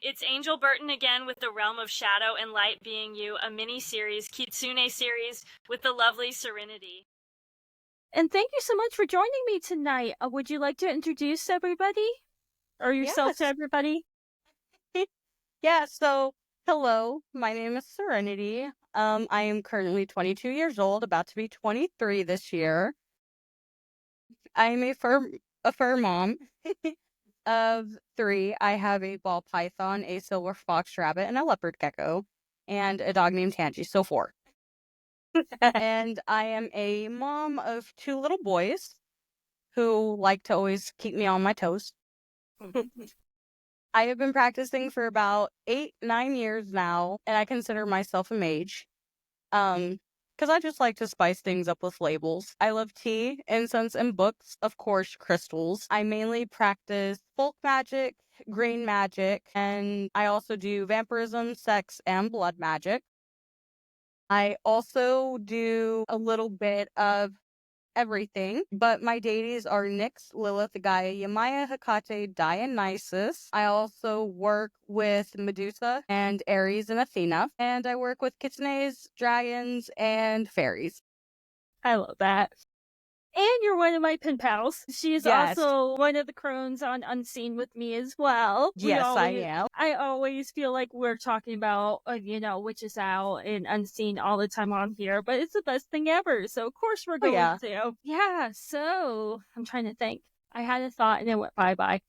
It's Angel Burton again with The Realm of Shadow and Light Being You, a mini-series, Kitsune series with the lovely Serinity. And thank you so much for joining me tonight. Would you like to introduce everybody or yourself to Yes. everybody? Yeah, so hello, my name is Serinity. I am currently 22 years old, about to be 23 this year. I'm a fur mom of 3. I have a ball python, a silver fox rabbit, and a leopard gecko, and a dog named Tangy, so 4. And I am a mom of 2 little boys who like to always keep me on my toes. I have been practicing for about 8-9 years now, and I consider myself a mage. Because I just like to spice things up with labels. I love tea, incense, and books, of course, crystals. I mainly practice folk magic, green magic, and I also do vampirism, sex, and blood magic. I also do a little bit of everything, but my deities are Nyx, Lilith, Gaia, Yamaya, Hecate, Dionysus. I also work with Medusa and Ares and Athena, and I work with kitsunes, dragons, and fairies. I love that. And you're one of my pen pals. She's Yes. also one of the crones on Unseen with me as well. Yes, I am. I always feel like we're talking about, Witches Out and Unseen all the time on here, but it's the best thing ever. So, of course, we're going yeah. to. Yeah, so I'm trying to think. I had a thought and it went bye-bye.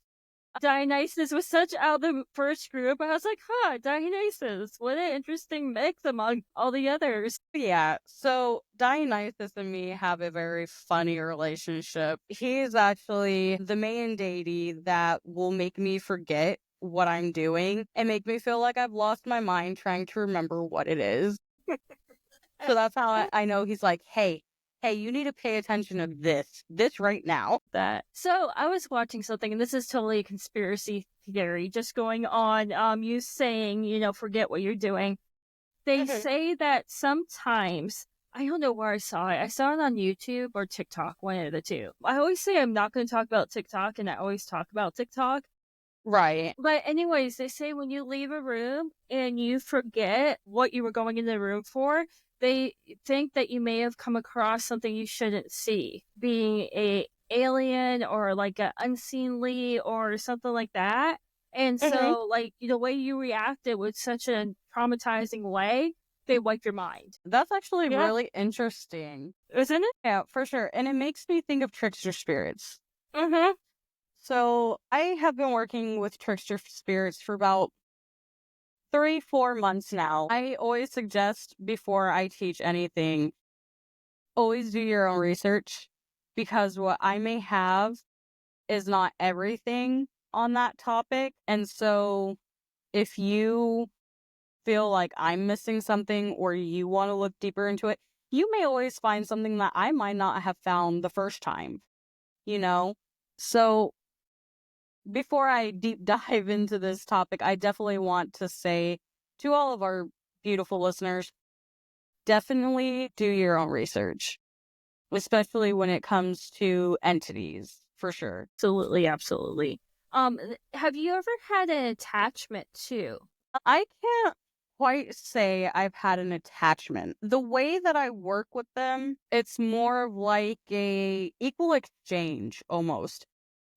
Dionysus was such out of the first group. I was like, Dionysus. What an interesting mix among all the others. Yeah, so Dionysus and me have a very funny relationship. He's actually the main deity that will make me forget what I'm doing and make me feel like I've lost my mind trying to remember what it is. So that's how I know he's like, hey, you need to pay attention to this right now. So I was watching something, and this is totally a conspiracy theory, just going on, you saying, forget what you're doing. They say that sometimes, I don't know where I saw it. I saw it on YouTube or TikTok, one of the two. I always say I'm not going to talk about TikTok, and I always talk about TikTok. Right. But anyways, they say when you leave a room and you forget what you were going in the room for, they think that you may have come across something you shouldn't see, being a alien or like an unseenly or something like that. And so, like, the way you reacted with such a traumatizing way, they wipe your mind. That's actually really interesting. Isn't it? Yeah, for sure. And it makes me think of trickster spirits. Mm-hmm. So I have been working with trickster spirits for about 3-4 months now. I always suggest before I teach anything, always do your own research, because what I may have is not everything on that topic. And so if you feel like I'm missing something or you want to look deeper into it, you may always find something that I might not have found the first time, So before I deep dive into this topic, I definitely want to say to all of our beautiful listeners, definitely do your own research, especially when it comes to entities, for sure. Absolutely, absolutely. Have you ever had an attachment to? I can't quite say I've had an attachment. The way that I work with them, it's more of like a equal exchange almost.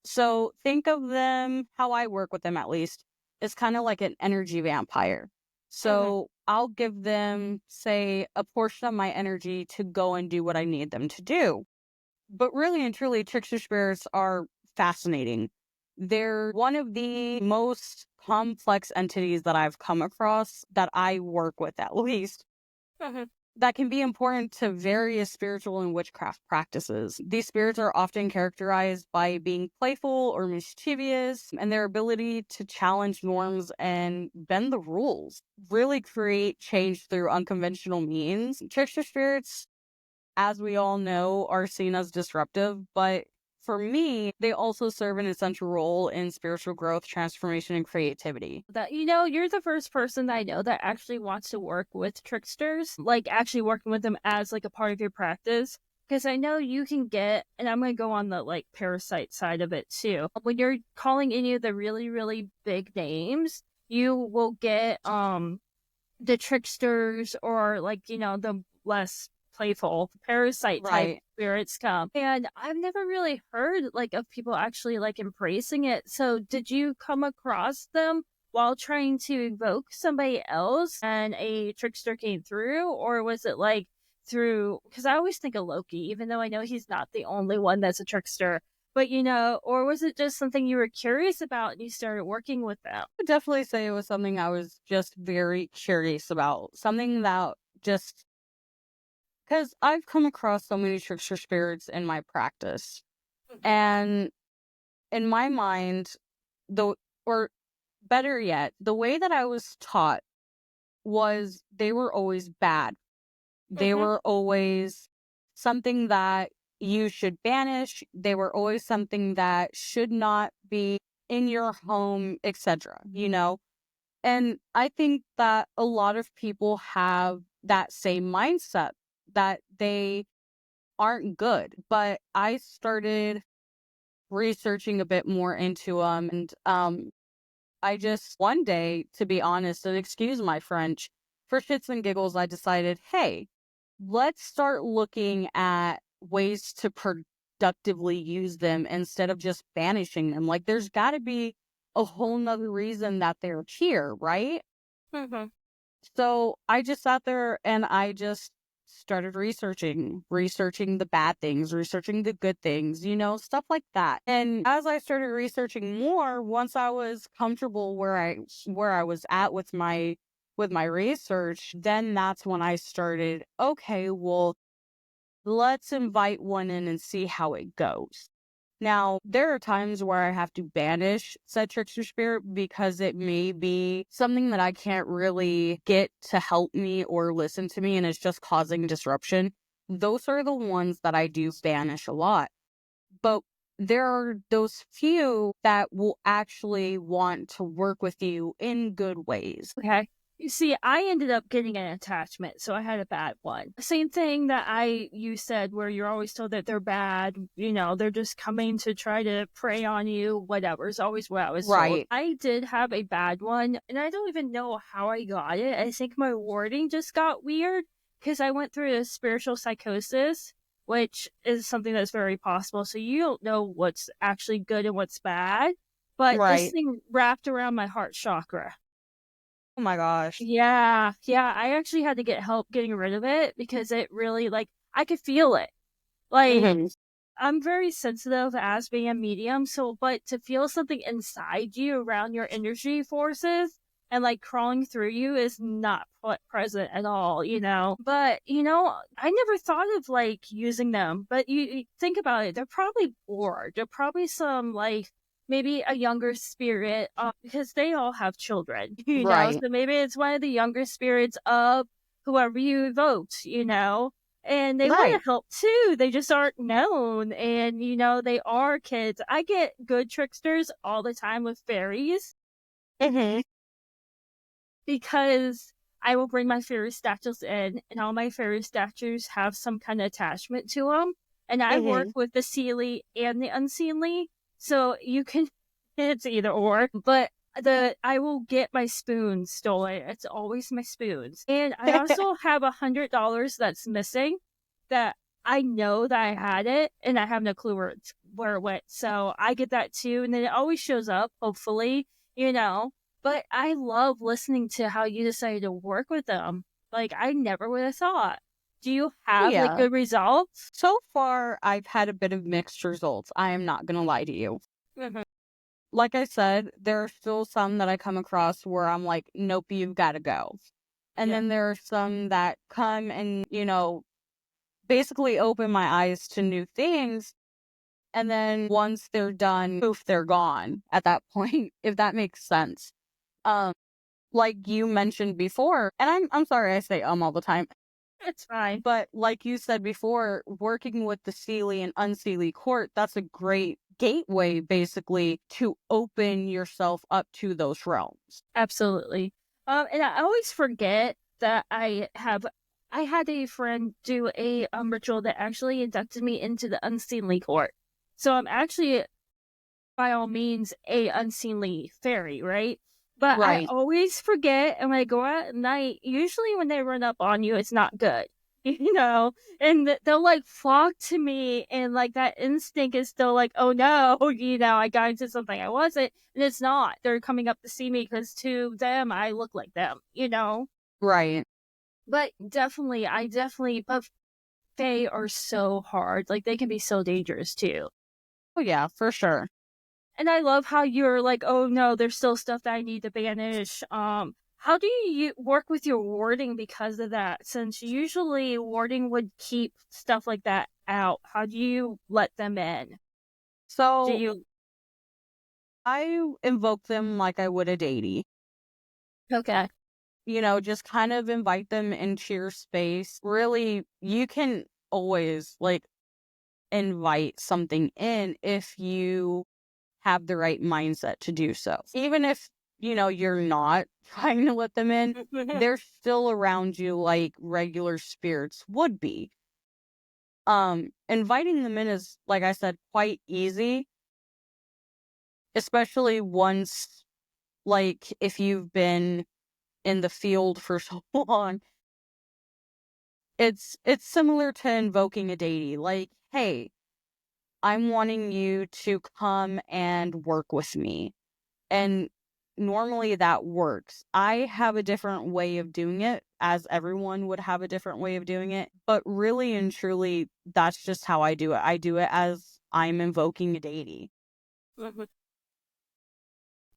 So think of them, how I work with them at least, is kind of like an energy vampire. So I'll give them, say, a portion of my energy to go and do what I need them to do. But really and truly, trickster spirits are fascinating. They're one of the most complex entities that I've come across, that I work with at least, that can be important to various spiritual and witchcraft practices. These spirits are often characterized by being playful or mischievous, and their ability to challenge norms and bend the rules really create change through unconventional means. Trickster spirits, as we all know, are seen as disruptive, but for me, they also serve an essential role in spiritual growth, transformation, and creativity. That you're the first person that I know that actually wants to work with tricksters, like actually working with them as like a part of your practice. Because I know you can get, and I'm going to go on the like parasite side of it too. When you're calling any of the really, really big names, you will get the tricksters, or like, the less playful parasite type Right. spirits come. And I've never really heard like of people actually like embracing it. So did you come across them while trying to evoke somebody else and a trickster came through? Or was it like through, because I always think of Loki, even though I know he's not the only one that's a trickster. But or was it just something you were curious about and you started working with them? Would definitely say it was something I was just very curious about. Something that just, because I've come across so many trickster spirits in my practice. And in my mind, the, or better yet, the way that I was taught was they were always bad. They Mm-hmm. were always something that you should banish. They were always something that should not be in your home, etc. And I think that a lot of people have that same mindset that they aren't good. But I started researching a bit more into them, and I just one day, to be honest, and excuse my French, for shits and giggles, I decided, hey, let's start looking at ways to productively use them instead of just banishing them. Like, there's got to be a whole nother reason that they're here, right? Mm-hmm. So I just sat there and I just started researching the bad things, researching the good things, stuff like that. And as I started researching more, once I was comfortable where I was at with my research, then that's when I started, okay, well, let's invite one in and see how it goes. Now, there are times where I have to banish said trickster spirit because it may be something that I can't really get to help me or listen to me and it's just causing disruption. Those are the ones that I do banish a lot. But there are those few that will actually want to work with you in good ways. Okay. You see, I ended up getting an attachment, so I had a bad one. Same thing that you said, where you're always told that they're bad, they're just coming to try to prey on you, whatever, is always what I was told. Right. I did have a bad one, and I don't even know how I got it. I think my wording just got weird, because I went through a spiritual psychosis, which is something that's very possible, so you don't know what's actually good and what's bad, but this Right. thing wrapped around my heart chakra. Oh my gosh. Yeah, yeah, I actually had to get help getting rid of it because it really, like, I could feel it. Like, Mhm. I'm very sensitive as being a medium, so, but to feel something inside you around your energy forces and like crawling through you is not present at all. But, I never thought of like using them, but you think about it, they're probably bored. They're probably some like maybe a younger spirit, because they all have children, Right. so maybe it's one of the younger spirits of whoever you evoked. And they want Right. to help too. They just aren't known. And, they are kids. I get good tricksters all the time with fairies Mhm. because I will bring my fairy statues in, and all my fairy statues have some kind of attachment to them. And I work Mhm. with the seelie and the unseelie. So you can, it's either or. But I will get my spoons stolen. It's always my spoons. And I also have $100 that's missing that I know that I had it and I have no clue where it went. So I get that too. And then it always shows up, hopefully, you know. But I love listening to how you decided to work with them. Like, I never would have thought. Do you Oh have like yeah. good results? So far, I've had a bit of mixed results. I am not gonna lie to you. Mhm. Like I said, there are still some that I come across where I'm like, nope, you've got to go. And Yeah. then there are some that come and, basically open my eyes to new things. And then once they're done, poof, they're gone at that point, if that makes sense. Um, like you mentioned before, and I'm sorry I say all the time, It's fine. but like you said before, working with the Seelie and Unseelie court, that's a great gateway basically to open yourself up to those realms. Absolutely. And I always forget that I had a friend do a ritual that actually inducted me into the unseelie court. So I'm actually, by all means, a unseelie fairy, right? But I Right. always forget, and when I go out at night, usually when they run up on you, it's not good, you know? And they'll like flock to me, and like that instinct is still like, oh no, I got into something I wasn't, and it's not. They're coming up to see me because to them, I look like them, you know? Right. But but they are so hard. Like they can be so dangerous too. Oh, yeah, for sure. And I love how you're like, oh no, there's still stuff that I need to banish. How do you work with your warding because of that? Since usually warding would keep stuff like that out. How do you let them in? Do So you? I invoke them like I would a deity. Okay. Just kind of invite them into your space. Really, you can always like invite something in if you have the right mindset to do so. Even if, you're not trying to let them in, they're still around you like regular spirits would be. Inviting them in is, like I said, quite easy, especially once, like, if you've been in the field for so long. It's similar to invoking a deity. Like, hey, I'm wanting you to come and work with me. And normally that works. I have a different way of doing it, as everyone would have a different way of doing it. But really and truly, that's just how I do it. I do it as I'm invoking a deity.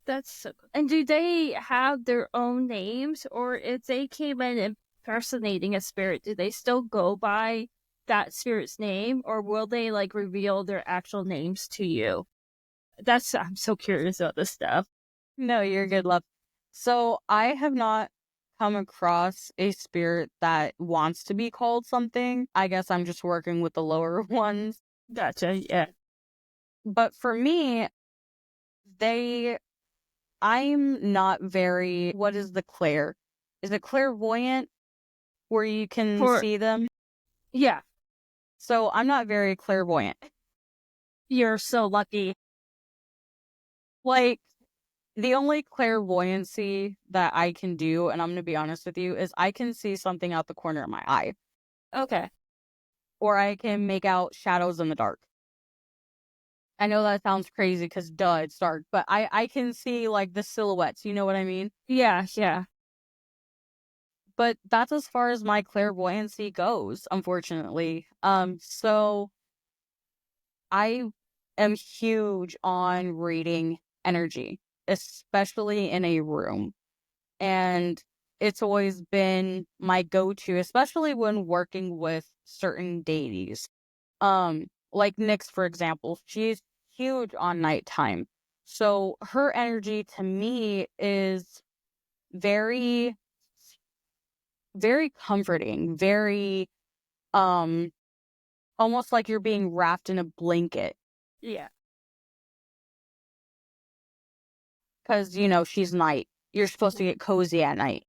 That's so cool. And do they have their own names, or if they came in impersonating a spirit, do they still go by that spirit's name, or will they like reveal their actual names to you? I'm so curious about this stuff. No, you're good, love. So I have not come across a spirit that wants to be called something. I guess I'm just working with the lower ones. Gotcha. Yeah. But for me, I'm not very, what is the clair? Is it clairvoyant where you can For see them? yeah, So I'm not very clairvoyant. you're so lucky. Like, the only clairvoyancy that I can do, and I'm going to be honest with you, is I can see something out the corner of my eye, Okay. or I can make out shadows in the dark. I know that sounds crazy because duh, it's dark, but I can see like the silhouettes, you know what I mean? Yeah. Yeah. But that's as far as my clairvoyancy goes, unfortunately. So I am huge on reading energy, especially in a room. And it's always been my go-to, especially when working with certain deities. Like Nyx, for example, she's huge on nighttime. So her energy to me is very, very comforting, very, um, almost like you're being wrapped in a blanket. Yeah. Because, she's night. You're supposed to get cozy at night.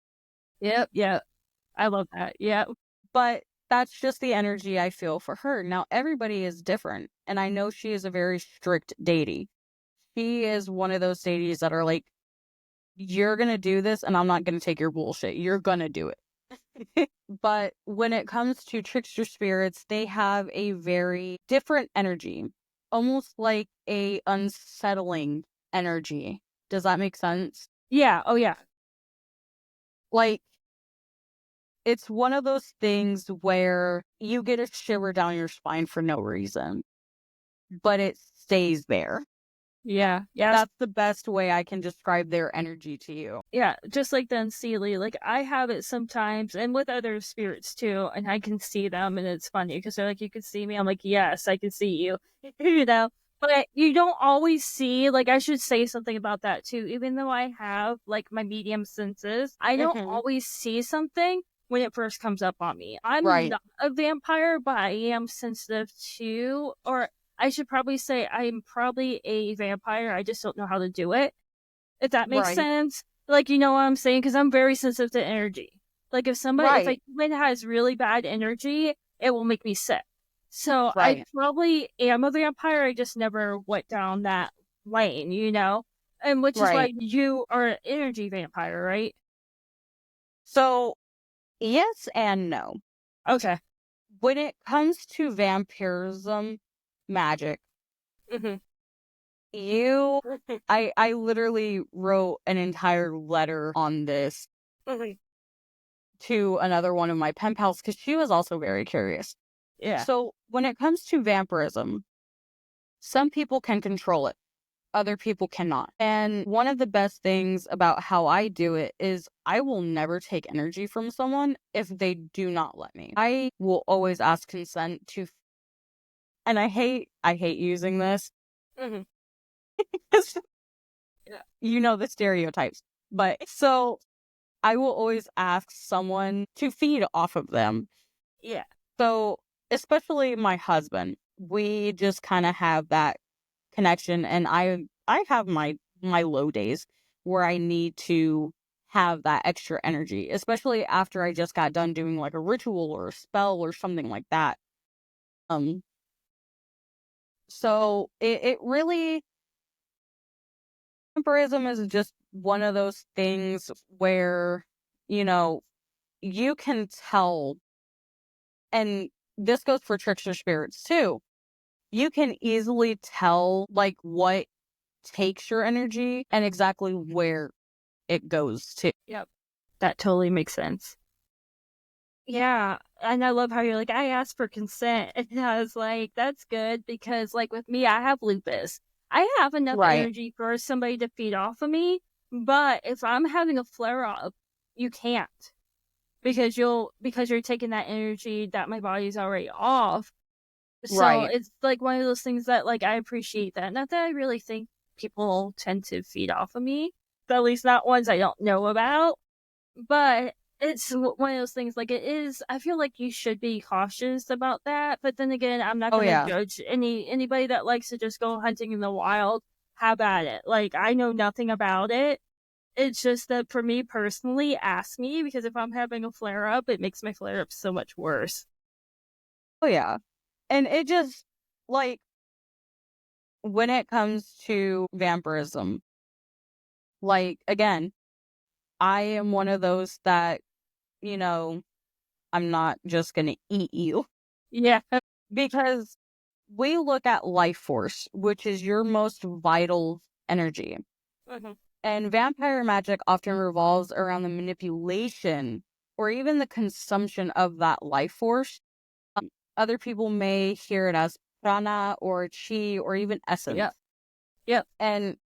Yep. Yep. I love that. Yep. But that's just the energy I feel for her. Now, everybody is different. And I know she is a very strict deity. She is one of those deities that are like, you're going to do this and I'm not going to take your bullshit. You're going to do it. But when it comes to trickster spirits, they have a very different energy, almost like a unsettling energy. Does that make sense? Yeah. Oh yeah. Like, it's one of those things where you get a shiver down your spine for no reason, but it stays there. Yeah. Yeah. That's the best way I can describe their energy to you. Yeah, just like the Unseelie, like I have it sometimes and with other spirits too, and I can see them and it's funny because they're like, you can see me. I'm like, yes, I can see you, but you don't always see, like, I should say something about that too. Even though I have like my medium senses, I don't always see something when it first comes up on me. I'm Right. not a vampire, but I am sensitive to, or I should probably say I'm probably a vampire. I just don't know how to do it. If that makes Right. sense. Like, you know what I'm saying? Because I'm very sensitive to energy. Like, if a human has really bad energy, it will make me sick. So I Right. probably am a vampire. I just never went down that lane, And which is why Right. you are an energy vampire, right? So, yes and no. Okay. When it comes to vampirism magic, Mm-hmm. you I literally wrote an entire letter on this Mm-hmm. to another one of my pen pals because she was also very curious. Yeah. So, when it comes to vampirism, some people can control it, other people cannot. And one of the best things about how I do it is I will never take energy from someone if they do not let me. I will always ask consent to, and I hate using this Mm-hmm. 'cause Yeah. you know the stereotypes. But so I will always ask someone to feed off of them. Yeah. So, especially my husband, we just kind of have that connection, and I have my low days where I need to have that extra energy, especially after I just got done doing like a ritual or a spell or something like that. Um so it really, vampirism is just one of those things where, you know, you can tell, and this goes for trickster spirits too. You can easily tell like what takes your energy and exactly where it goes to. Yep. That totally makes sense. Yeah, and I love how you're like, I asked for consent. And I was like, that's good because, like, with me, I have lupus. I have enough Right. energy for somebody to feed off of me, but if I'm having a flare up, you can't because you're taking that energy that my body's already off. So Right. it's like one of those things that, like, I appreciate that. Not that I really think people tend to feed off of me, but at least not ones I don't know about. But it's one of those things, like, it is I feel like you should be cautious about that, but then again, I'm not Oh gonna yeah. judge anybody that likes to just go hunting in the wild, have at it. Like, I know nothing about it. It's just that for me personally, ask me, because if I'm having a flare-up, it makes my flare-up so much worse. Oh yeah. And it just, like, when it comes to vampirism, like, again, I am one of those that, you know, I'm not just gonna eat you Yeah. because we look at life force, which is your most vital energy. Mhm. And vampire magic often revolves around the manipulation or even the consumption of that life force. Other people may hear it as prana or chi or even essence. Yep. Yep. And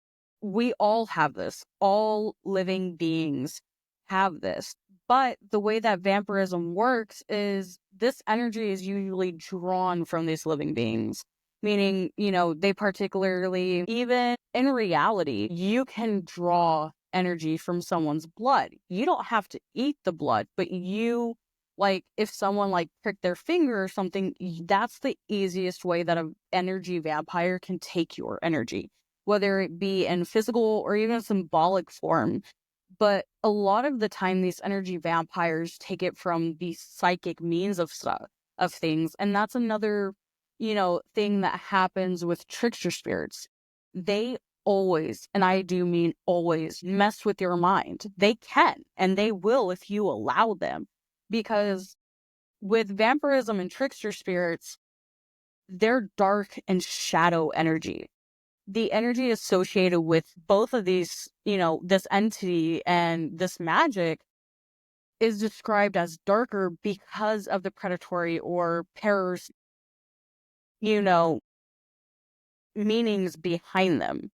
we all have this. All living beings have this. But the way that vampirism works is this energy is usually drawn from these living beings. Meaning, they particularly, even in reality, you can draw energy from someone's blood. You don't have to eat the blood, but like, if someone like pricked their finger or something, that's the easiest way that an energy vampire can take your energy, whether it be in physical or even symbolic form. But a lot of the time, these energy vampires take it from the psychic means of things. And that's another, thing that happens with trickster spirits. They always, and I do mean always, mess with your mind. They can, and they will if you allow them. Because with vampirism and trickster spirits, they're dark and shadow energy. The energy associated with both of these, this entity and this magic is described as darker because of the predatory or pairs, you know, meanings behind them.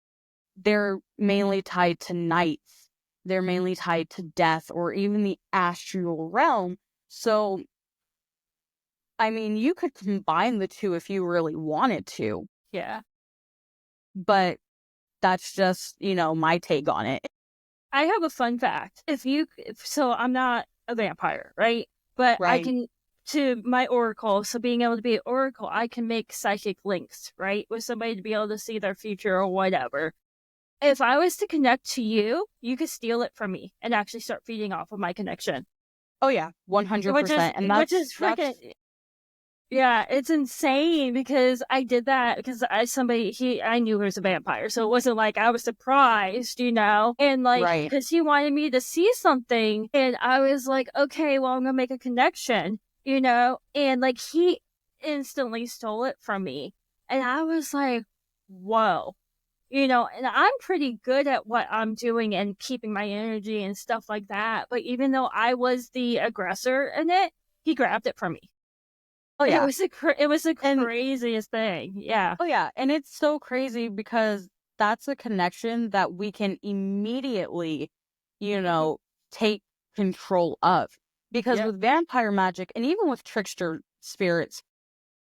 They're mainly tied to nights. They're mainly tied to death or even the astral realm. So, I mean, you could combine the two if you really wanted to, Yeah. but that's just, my take on it. I have a fun fact. So I'm not a vampire, right? But I Right. can, to my oracle, so being able to be an oracle, I can make psychic links, right? With somebody to be able to see their future or whatever. If I was to connect to you, you could steal it from me and actually start feeding off of my connection. Oh yeah, Which is 100%. And which is that's freaking Yeah, it's insane because I did that because I knew he was a vampire, so it wasn't like I was surprised, and like Right. because he wanted me to see something, and I was like, okay, well I'm gonna make a connection, and like he instantly stole it from me, and I was like, whoa. And I'm pretty good at what I'm doing and keeping my energy and stuff like that. But even though I was the aggressor in it, he grabbed it from me. Oh It yeah. was it was the And craziest thing. Yeah. oh yeah, and it's so crazy because that's a connection that we can immediately, you know, take control of. Because Yep. with vampire magic and even with trickster spirits,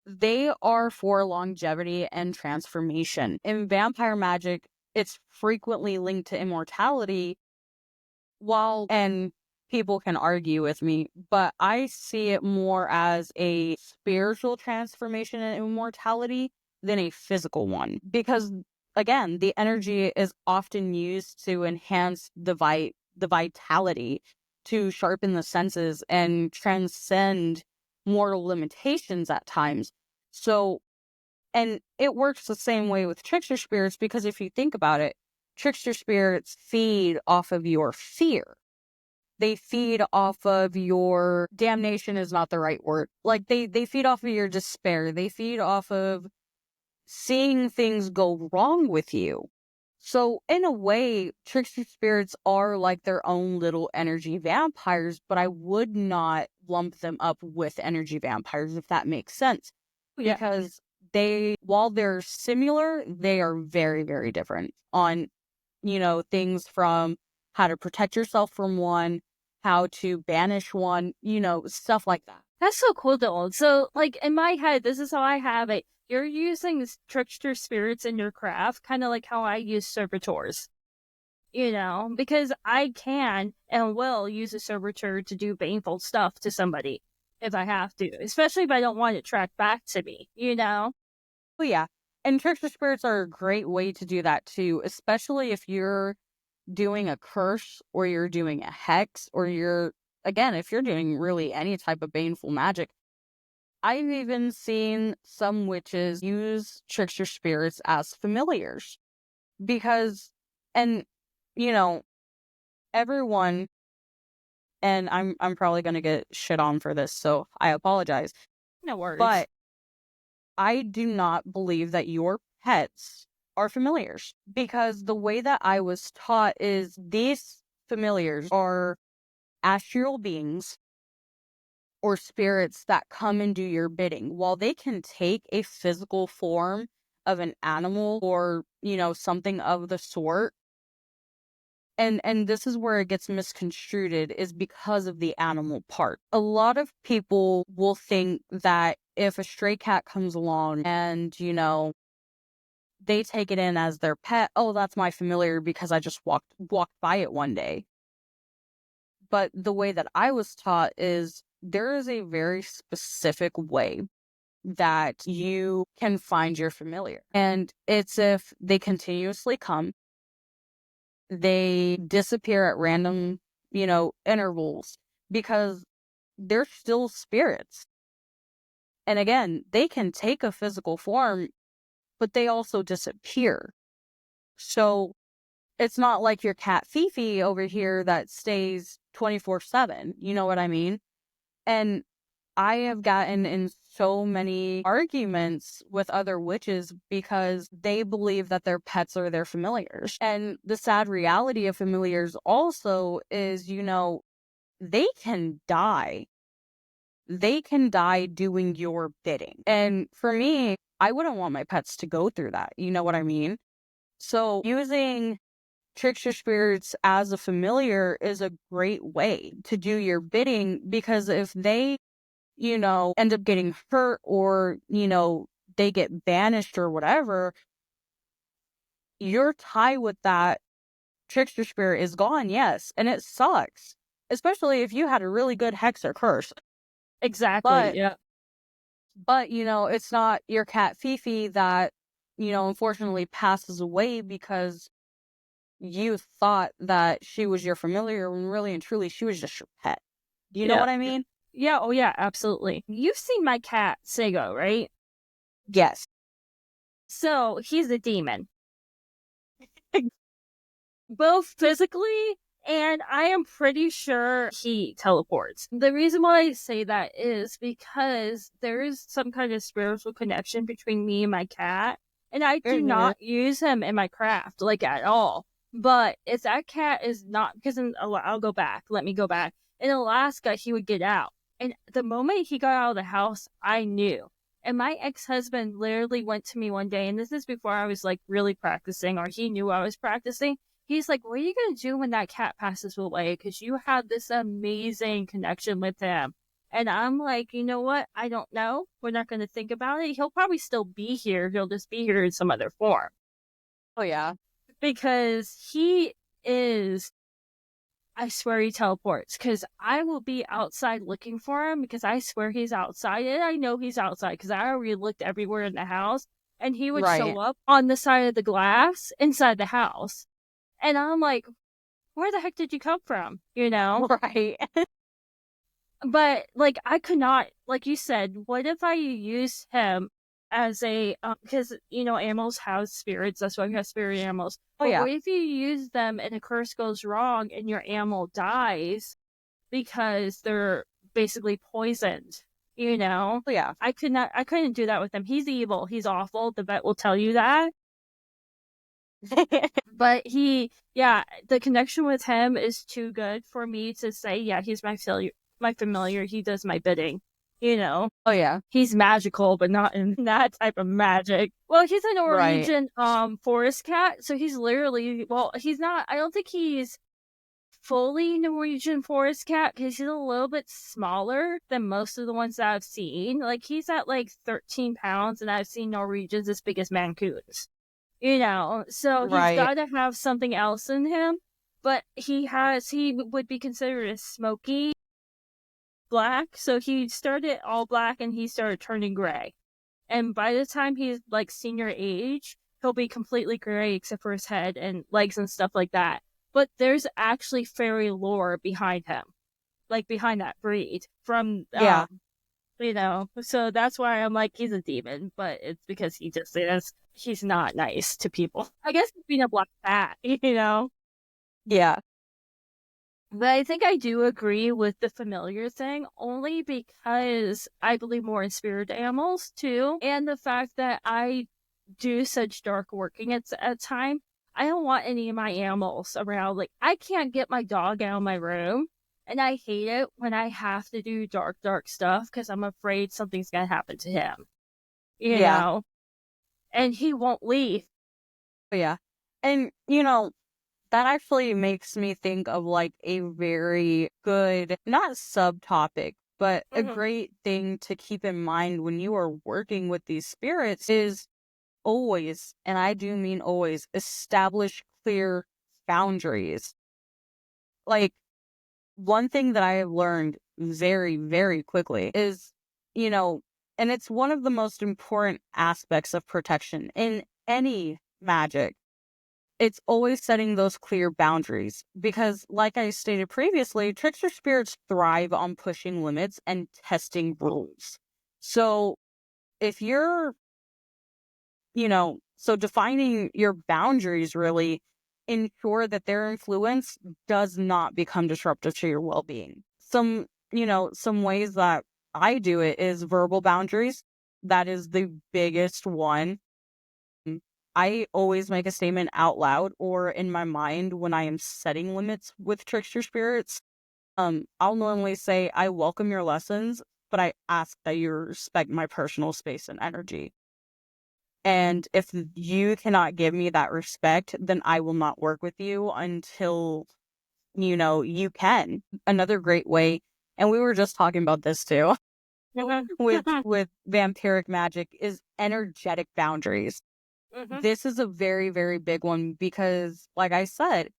they are for longevity and transformation. In vampire magic, it's frequently linked to immortality, and people can argue with me, but I see it more as a spiritual transformation and immortality than a physical one. Because again, the energy is often used to enhance the vitality, to sharpen the senses and transcend mortal limitations at times. So, and it works the same way with trickster spirits, because if you think about it, trickster spirits feed off of your fear. They feed off of your damnation is not the right word. Like they feed off of your despair. They feed off of seeing things go wrong with you. So in a way, trickster spirits are like their own little energy vampires, but I would not lump them up with energy vampires, if that makes sense. Yeah. Because while they're similar, they are very, very different on, things from how to protect yourself from one, how to banish one, stuff like that. That's so cool though. So like in my head, this is how I have it. You're using trickster spirits in your craft, kind of like how I use servitors. Because I can and will use a servitor to do painful stuff to somebody if I have to, especially if I don't want it tracked back to me. Oh yeah. And trickster spirits are a great way to do that too, especially if you're doing a curse or you're doing a hex or if you're doing really any type of baneful magic. I've even seen some witches use trickster spirits as familiars because, and you know, everyone, and I'm probably gonna get shit on for this, so I apologize. No worries. But I do not believe that your pets are familiars, because the way that I was taught is these familiars are astral beings or spirits that come and do your bidding. While they can take a physical form of an animal or, something of the sort, and this is where it gets misconstrued, is because of the animal part. A lot of people will think that if a stray cat comes along and, they take it in as their pet, oh, that's my familiar because I just walked by it one day. But the way that I was taught is there is a very specific way that you can find your familiar. And it's if they continuously come, they disappear at random, intervals, because they're still spirits. And again, they can take a physical form, but they also disappear. So it's not like your cat Fifi over here that stays 24/7. You know what I mean? And I have gotten in so many arguments with other witches because they believe that their pets are their familiars. And the sad reality of familiars also is, they can die. They can die doing your bidding. And for me, I wouldn't want my pets to go through that. You know what I mean? So using trickster spirits as a familiar is a great way to do your bidding, because if they end up getting hurt or, they get banished or whatever, your tie with that trickster spirit is gone, yes. And it sucks, especially if you had a really good hex or curse. Exactly. But, Yeah. it's not your cat Fifi that, unfortunately passes away because you thought that she was your familiar when really and truly she was just your pet. Do you know Yeah. what I mean? Yeah, oh yeah, absolutely. You've seen my cat, Sago, right? Yes. So he's a demon. Both physically and I am pretty sure he teleports. The reason why I say that is because there is some kind of spiritual connection between me and my cat, and I do not use him in my craft, like, at all. But if that cat is not, because I'll go back, let me go back. In Alaska, he would get out. And the moment he got out of the house, I knew. And my ex-husband literally went to me one day, and this is before I was, like, really practicing, or he knew I was practicing. He's like, what are you going to do when that cat passes away? Because you had this amazing connection with him. And I'm like, you know what? I don't know. We're not going to think about it. He'll probably still be here. He'll just be here in some other form. Oh, yeah. Because he is, I swear he teleports. Because I will be outside looking for him because I swear he's outside. And I know he's outside because I already looked everywhere in the house. And he would show up on the side of the glass inside the house. And I'm like, where the heck did you come from? You know? Right. But, like, I could not, like you said, what if I use him as a, because, you know, animals have spirits, that's why we have spirit animals. Oh, but yeah. what if you use them and a curse goes wrong and your animal dies because they're basically poisoned, you know? Oh, yeah. I couldn't do that with him. He's evil. He's awful. The vet will tell you that. But the connection with him is too good for me to say, yeah, he's my familiar. He does my bidding, you know? Oh, yeah. He's magical, but not in that type of magic. Well, he's a Norwegian forest cat, so he's literally, well, he's not, I don't think he's fully Norwegian forest cat because he's a little bit smaller than most of the ones that I've seen. Like, he's at like 13 pounds, and I've seen Norwegians as big as Mancoons. You know, so he's got to have something else in him, but he would be considered a smoky black, so he started all black and he started turning gray. And by the time he's like senior age, he'll be completely gray except for his head and legs and stuff like that. But there's actually fairy lore behind him, like behind that breed from, you know, so that's why I'm like, he's a demon, but it's because he's not nice to people. I guess being a black cat, you know? Yeah. But I think I do agree with the familiar thing, only because I believe more in spirit animals, too. And the fact that I do such dark working at time, I don't want any of my animals around. Like, I can't get my dog out of my room. And I hate it when I have to do dark stuff because I'm afraid something's going to happen to him. You know? And he won't leave. Yeah. And, you know, that actually makes me think of like a very good, not subtopic, but a great thing to keep in mind when you are working with these spirits is always, and I do mean always, establish clear boundaries. Like, one thing that I have learned very, very quickly is, you know, and it's one of the most important aspects of protection in any magic. It's always setting those clear boundaries because, like I stated previously, trickster spirits thrive on pushing limits and testing rules. So if you're, so defining your boundaries really ensure that their influence does not become disruptive to your well-being. Some ways that I do it is verbal boundaries. That is the biggest one. I always make a statement out loud or in my mind when I am setting limits with trickster spirits. I'll normally say, I welcome your lessons, but I ask that you respect my personal space and energy. And if you cannot give me that respect, then I will not work with you until, you can. Another great way, and we were just talking about this too, with vampiric magic, is energetic boundaries. This is a very, very big one because, like I said,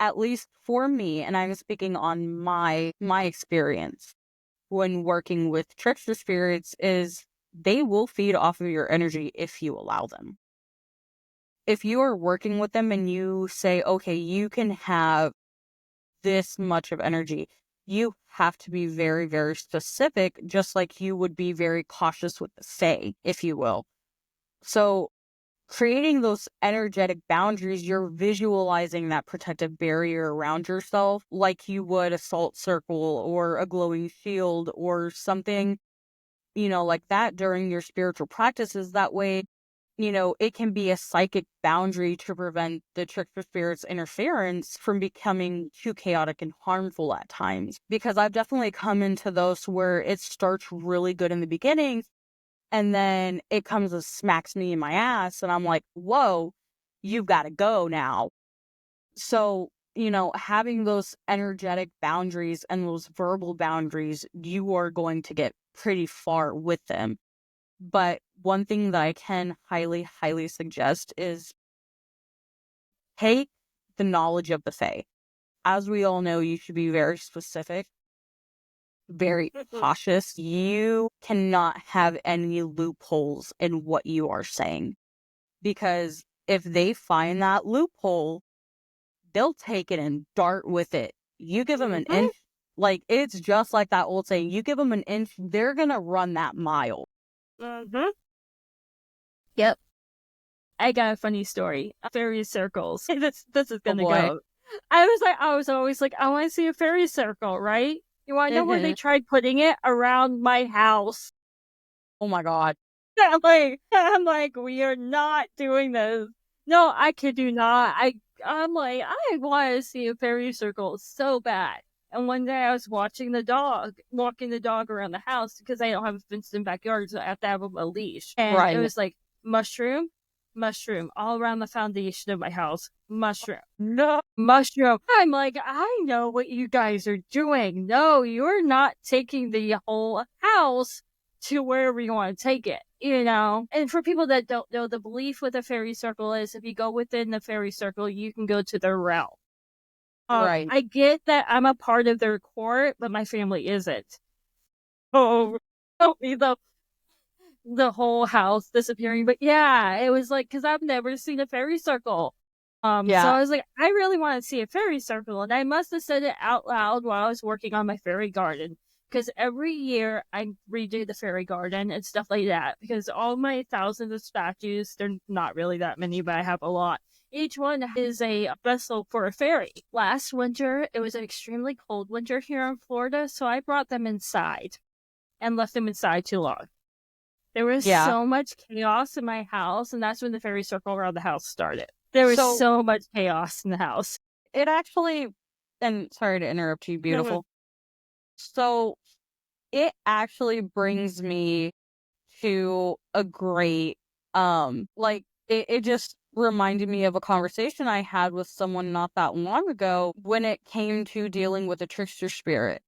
at least for me, and I'm speaking on my experience when working with trickster spirits, is they will feed off of your energy if you allow them. If you are working with them and you say, okay, you can have this much of energy, you have to be very, very specific, just like you would be very cautious with the Fae, if you will. So creating those energetic boundaries, you're visualizing that protective barrier around yourself like you would a salt circle or a glowing shield or something, like that during your spiritual practices. That way, it can be a psychic boundary to prevent the trickster spirit's interference from becoming too chaotic and harmful at times. Because I've definitely come into those where it starts really good in the beginning, and then it comes and smacks me in my ass, and I'm like, whoa, you've got to go now. So, having those energetic boundaries and those verbal boundaries, you are going to get pretty far with them. But one thing that I can highly, highly suggest is take the knowledge of the Fae. As we all know, you should be very specific, very cautious. You cannot have any loopholes in what you are saying. Because if they find that loophole, they'll take it and dart with it. You give them an inch, like it's just like that old saying, you give them an inch, they're going to run that mile. Yep. I got a funny story. Fairy circles. This is gonna go. I was always like, I want to see a fairy circle, right? You want to know where they tried putting it? Around my house. Oh my God. I'm like, we are not doing this. No, I kid you not. I'm like, I want to see a fairy circle so bad. And one day I was walking the dog around the house because I don't have a fenced-in backyard, so I have to have a leash. And it was like mushroom, all around the foundation of my house. Mushroom. No. Mushroom. I'm like, I know what you guys are doing. No, you're not taking the whole house to wherever you want to take it, And for people that don't know, the belief with a fairy circle is if you go within the fairy circle, you can go to their realm. Right. I get that I'm a part of their court, but my family isn't. Oh, the whole house disappearing. But yeah, it was like, because I've never seen a fairy circle. So I was like, I really want to see a fairy circle. And I must have said it out loud while I was working on my fairy garden. Because every year I redo the fairy garden and stuff like that. Because all my thousands of statues, they're not really that many, but I have a lot. Each one is a vessel for a fairy. Last winter, it was an extremely cold winter here in Florida, so I brought them inside and left them inside too long. There was so much chaos in my house, and that's when the fairy circle around the house started. There was so much chaos in the house. It actually, and sorry to interrupt you, beautiful. So it actually brings me to a great, it just reminded me of a conversation I had with someone not that long ago when it came to dealing with a trickster spirit.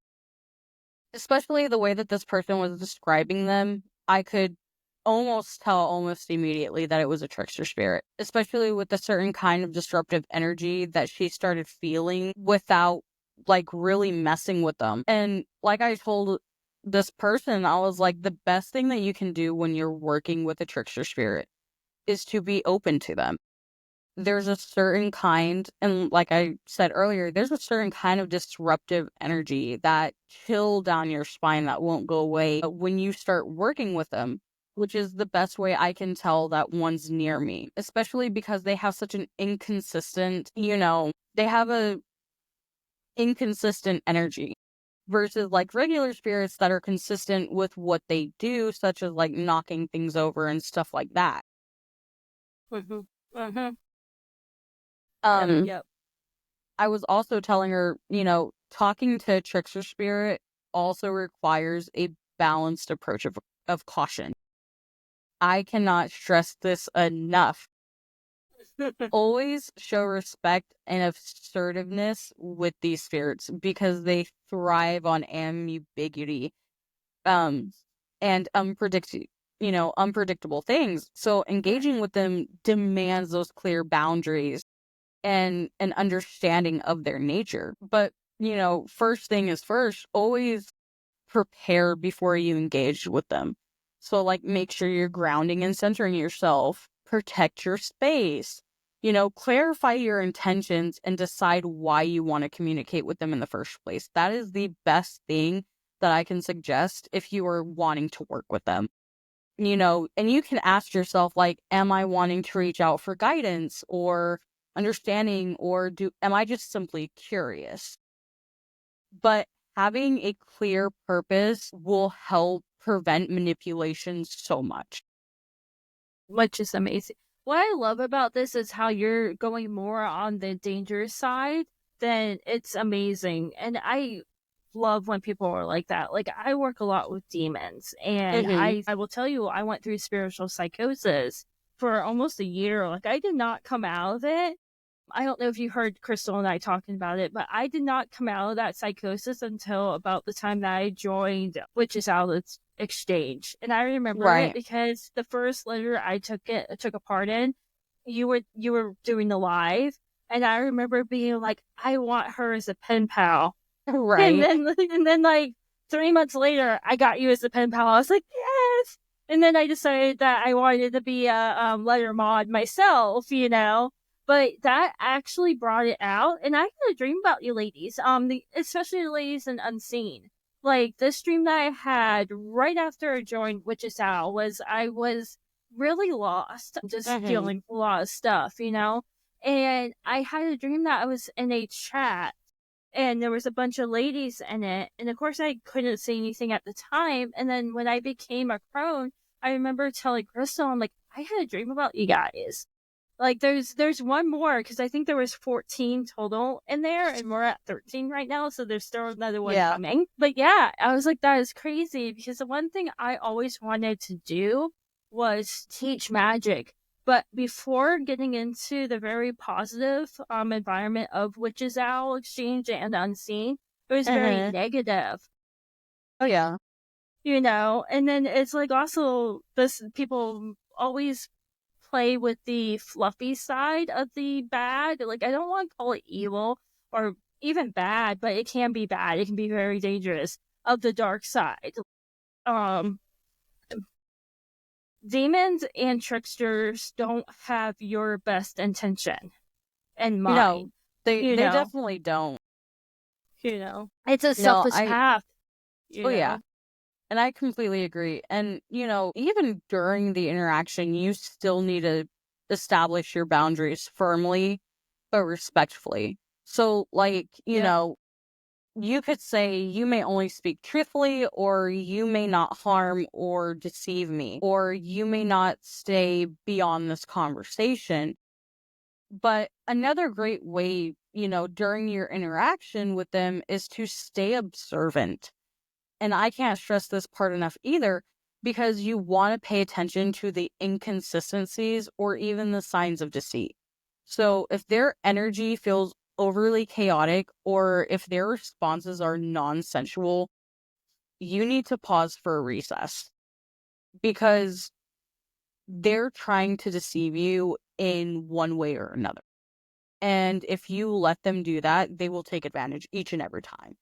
Especially the way that this person was describing them, I could almost tell almost immediately that it was a trickster spirit, especially with a certain kind of disruptive energy that she started feeling without really messing with them. And like I told this person, I was like, the best thing that you can do when you're working with a trickster spirit is to be open to them. There's a certain kind, and like I said earlier, there's a certain kind of disruptive energy that chill down your spine that won't go away when you start working with them, which is the best way I can tell that one's near me, especially because they have such an inconsistent, they have a inconsistent energy versus regular spirits that are consistent with what they do, such as knocking things over and stuff like that. Yep. I was also telling her, talking to a trickster spirit also requires a balanced approach of caution. I cannot stress this enough. Always show respect and assertiveness with these spirits because they thrive on ambiguity, and unpredictable things. So engaging with them demands those clear boundaries and an understanding of their nature. But, first thing is first, always prepare before you engage with them. So, make sure you're grounding and centering yourself, protect your space, Clarify your intentions and decide why you want to communicate with them in the first place. That is the best thing that I can suggest if you are wanting to work with them. And you can ask yourself, like, am I wanting to reach out for guidance or understanding, or am I just simply curious? But having a clear purpose will help prevent manipulation so much. Which is amazing. What I love about this is how you're going more on the dangerous side. Then it's amazing. And I love when people are like that. Like, I work a lot with demons, and Mm-hmm. I will tell you, I went through spiritual psychosis for almost a year. Like, I did not come out of it. I don't know if you heard Crystal and I talking about it, but I did not come out of that psychosis until about the time that I joined Witches Outlets Exchange. And I remember it Right. because the first letter I took a part in, you were doing the live, and I remember being like, I want her as a pen pal. And Right. then like 3 months later, I got you as a pen pal. I was like, yes. And then I decided that I wanted to be a letter mod myself. But that actually brought it out, and I had a dream about you ladies. Especially the ladies in Unseen. Like, this dream that I had right after I joined Witches Owl was I was really lost, just Mm-hmm. dealing with a lot of stuff. And I had a dream that I was in a chat and there was a bunch of ladies in it. And of course, I couldn't say anything at the time. And then when I became a crone, I remember telling Crystal, I'm like, I had a dream about you guys. Like, there's one more because I think there was 14 total in there, and we're at 13 right now, so there's still another one Yeah. coming. But yeah, I was like, that is crazy because the one thing I always wanted to do was teach magic. But before getting into the very positive environment of Witches Owl Exchange and Unseen, it was very Mm-hmm. negative. Oh, yeah. And then it's like also this people always play with the fluffy side of the bad. Like, I don't want to call it evil or even bad, but it can be bad. It can be very dangerous of the dark side. Um, Demons and tricksters don't have your best intention in No, mind. they You they know, definitely don't. it's a No, selfish I path. oh You yeah. know, And I completely agree. And, even during the interaction, you still need to establish your boundaries firmly, but respectfully. So, like, yeah, you could say you may only speak truthfully, or you may not harm or deceive me, or you may not stay beyond this conversation. But another great way, during your interaction with them is to stay observant. And I can't stress this part enough either, because you want to pay attention to the inconsistencies or even the signs of deceit. So if their energy feels overly chaotic or if their responses are non-sensual, you need to pause for a recess, because they're trying to deceive you in one way or another. And if you let them do that, they will take advantage each and every time.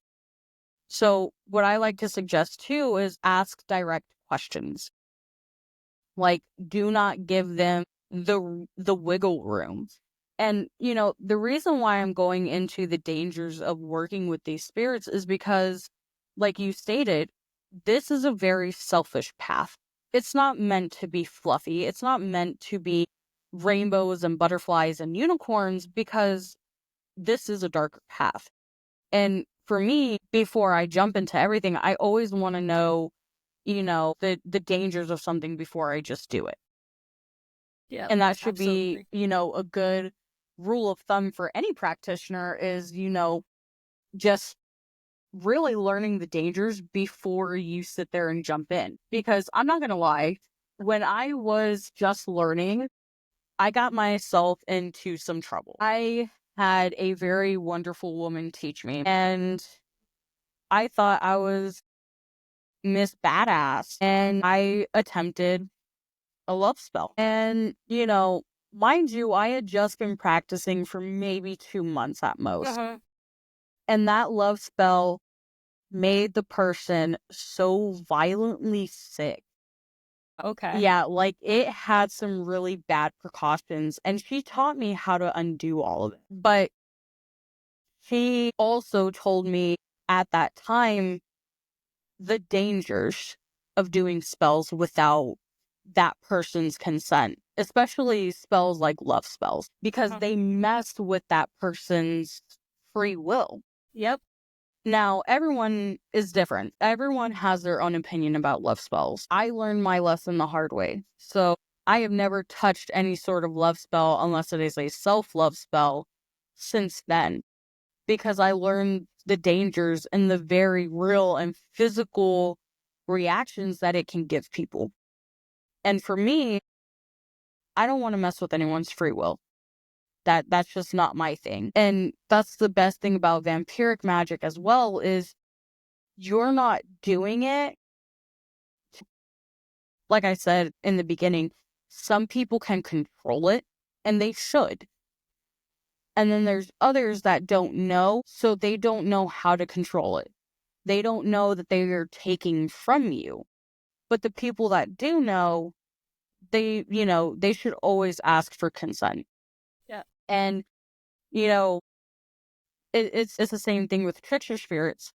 So, what I like to suggest too is ask direct questions. Like, do not give them the wiggle room. And, the reason why I'm going into the dangers of working with these spirits is because, like you stated, this is a very selfish path. It's not meant to be fluffy. It's not meant to be rainbows and butterflies and unicorns, because this is a darker path. And for me, before I jump into everything, I always want to know, the dangers of something before I just do it. yeah, And that should be, absolutely. a good rule of thumb for any practitioner is, just really learning the dangers before you sit there and jump in. Because I'm not going to lie, when I was just learning, I got myself into some trouble. I had a very wonderful woman teach me, and I thought I was Miss Badass, and I attempted a love spell. And, mind you, I had just been practicing for maybe 2 months at most. Uh-huh. And that love spell made the person so violently sick Okay. Yeah, like it had some really bad precautions, and she taught me how to undo all of it. But she also told me at that time the dangers of doing spells without that person's consent, especially spells like love spells, because they mess with that person's free will. Yep. Now, everyone is different. Everyone has their own opinion about love spells. I learned my lesson the hard way. So I have never touched any sort of love spell unless it is a self-love spell since then, because I learned the dangers and the very real and physical reactions that it can give people. And for me, I don't want to mess with anyone's free will. That's just not my thing. And that's the best thing about vampiric magic as well, is you're not doing it. Like I said in the beginning, some people can control it, and they should. And then there's others that don't know, so they don't know how to control it. They don't know that they are taking from you. But the people that do know, they should always ask for consent. Yeah. And, it's the same thing with trickster spirits.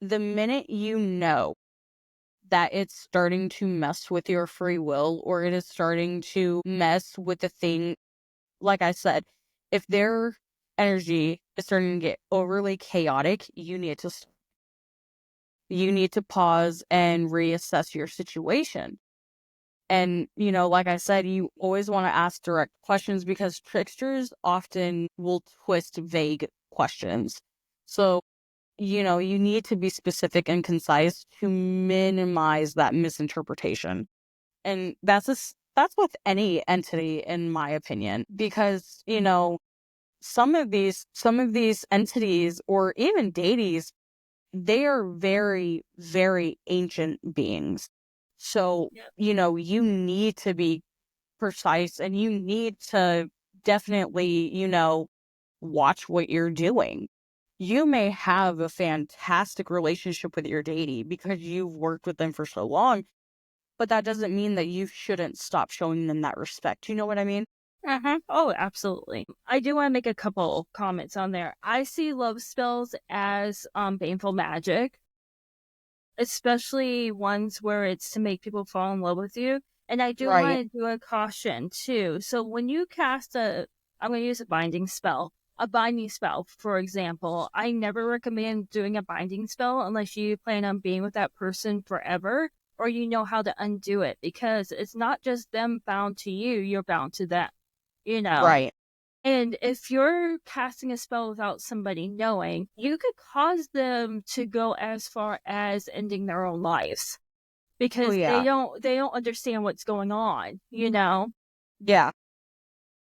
The minute you know that it's starting to mess with your free will, or it is starting to mess with the thing, like I said, if their energy is starting to get overly chaotic, you need to pause and reassess your situation. And, like I said, you always want to ask direct questions, because tricksters often will twist vague questions. So, you need to be specific and concise to minimize that misinterpretation. And that's with any entity, in my opinion, because, some of these entities, or even deities, they are very, very ancient beings. So, Yep. You need to be precise, and you need to definitely, watch what you're doing. You may have a fantastic relationship with your deity because you've worked with them for so long, but that doesn't mean that you shouldn't stop showing them that respect. You know what I mean? Uh-huh. Oh, absolutely. I do want to make a couple comments on there. I see love spells as baneful magic, especially ones where it's to make people fall in love with you. And I do Right. want to do a caution too. So when you cast I'm going to use a binding spell. A binding spell, for example, I never recommend doing a binding spell unless you plan on being with that person forever, or you know how to undo it, because it's not just them bound to you, you're bound to them, you know? Right. And if you're casting a spell without somebody knowing, you could cause them to go as far as ending their own lives, Oh, because yeah. they don't understand what's going on, you know? Yeah.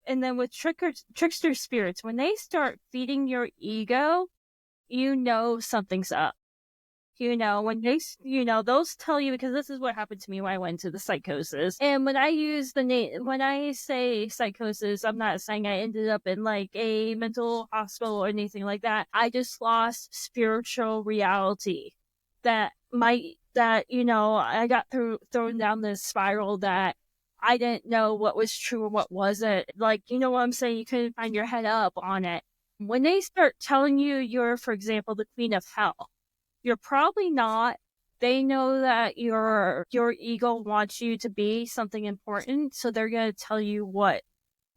And then with trickster spirits, when they start feeding your ego, you know something's up. When those tell you, because this is what happened to me when I went to the psychosis. And when I use when I say psychosis, I'm not saying I ended up in like a mental hospital or anything like that. I just lost spiritual reality I got thrown down this spiral that I didn't know what was true and what wasn't. Like, you know what I'm saying? You couldn't find your head up on it. When they start telling you you're, for example, the queen of hell, you're probably not. They know that your ego wants you to be something important, so they're going to tell you what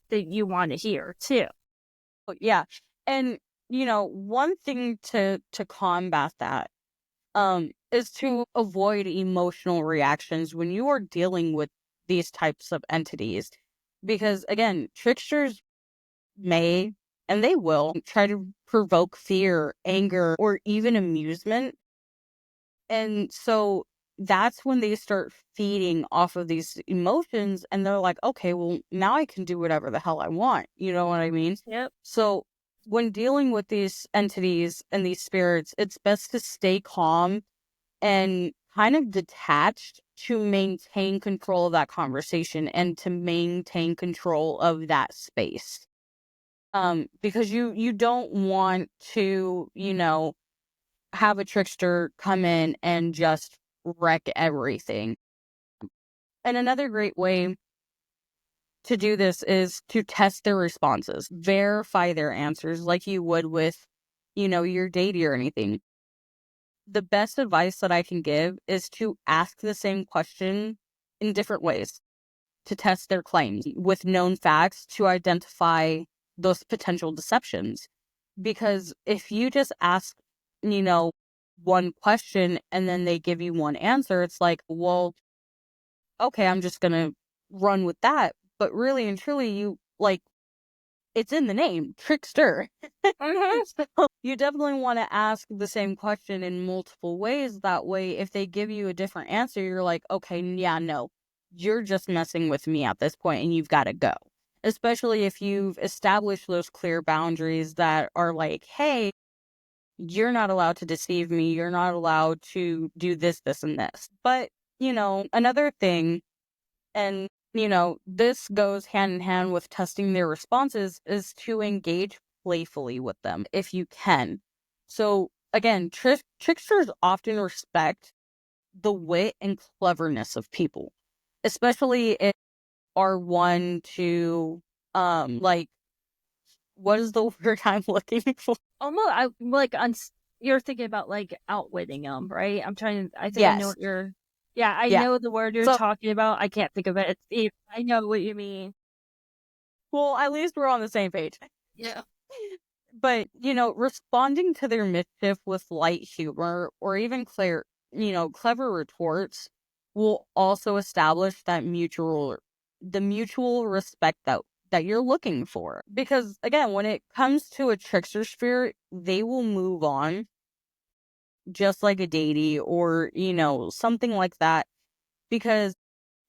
that you want to hear too. Yeah. And, one thing to combat that, is to avoid emotional reactions when you are dealing with these types of entities. Because again, tricksters may, and they will, try to provoke fear, anger, or even amusement. And so that's when they start feeding off of these emotions, and they're like, okay, well, now I can do whatever the hell I want. You know what I mean? Yep. So when dealing with these entities and these spirits, it's best to stay calm and kind of detached to maintain control of that conversation and to maintain control of that space. Because you don't want to, have a trickster come in and just wreck everything. And another great way to do this is to test their responses, verify their answers like you would with, your deity or anything. The best advice that I can give is to ask the same question in different ways to test their claims with known facts to identify those potential deceptions. Because if you just ask, one question and then they give you one answer, it's like, well, okay, I'm just going to run with that. But really and truly, it's in the name, Trickster. So you definitely want to ask the same question in multiple ways. That way, if they give you a different answer, you're like, okay, yeah, no, you're just messing with me at this point and you've got to go. Especially if you've established those clear boundaries that are like, hey, you're not allowed to deceive me. You're not allowed to do this, this, and this. But, another thing, and, this goes hand in hand with testing their responses, is to engage playfully with them if you can. So, again, tricksters often respect the wit and cleverness of people, especially if are one to, what is the word I'm looking for? Almost, you're thinking about like outwitting them, right? I think I know Yes. what you're. Yeah, I Yeah. know the word you're So, talking about. I can't think of it. I know what you mean. well, at least we're on the same page. Yeah. But, responding to their mischief with light humor or even clever retorts will also establish the mutual respect that you're looking for. Because again, when it comes to a trickster spirit, they will move on just like a deity or, something like that, because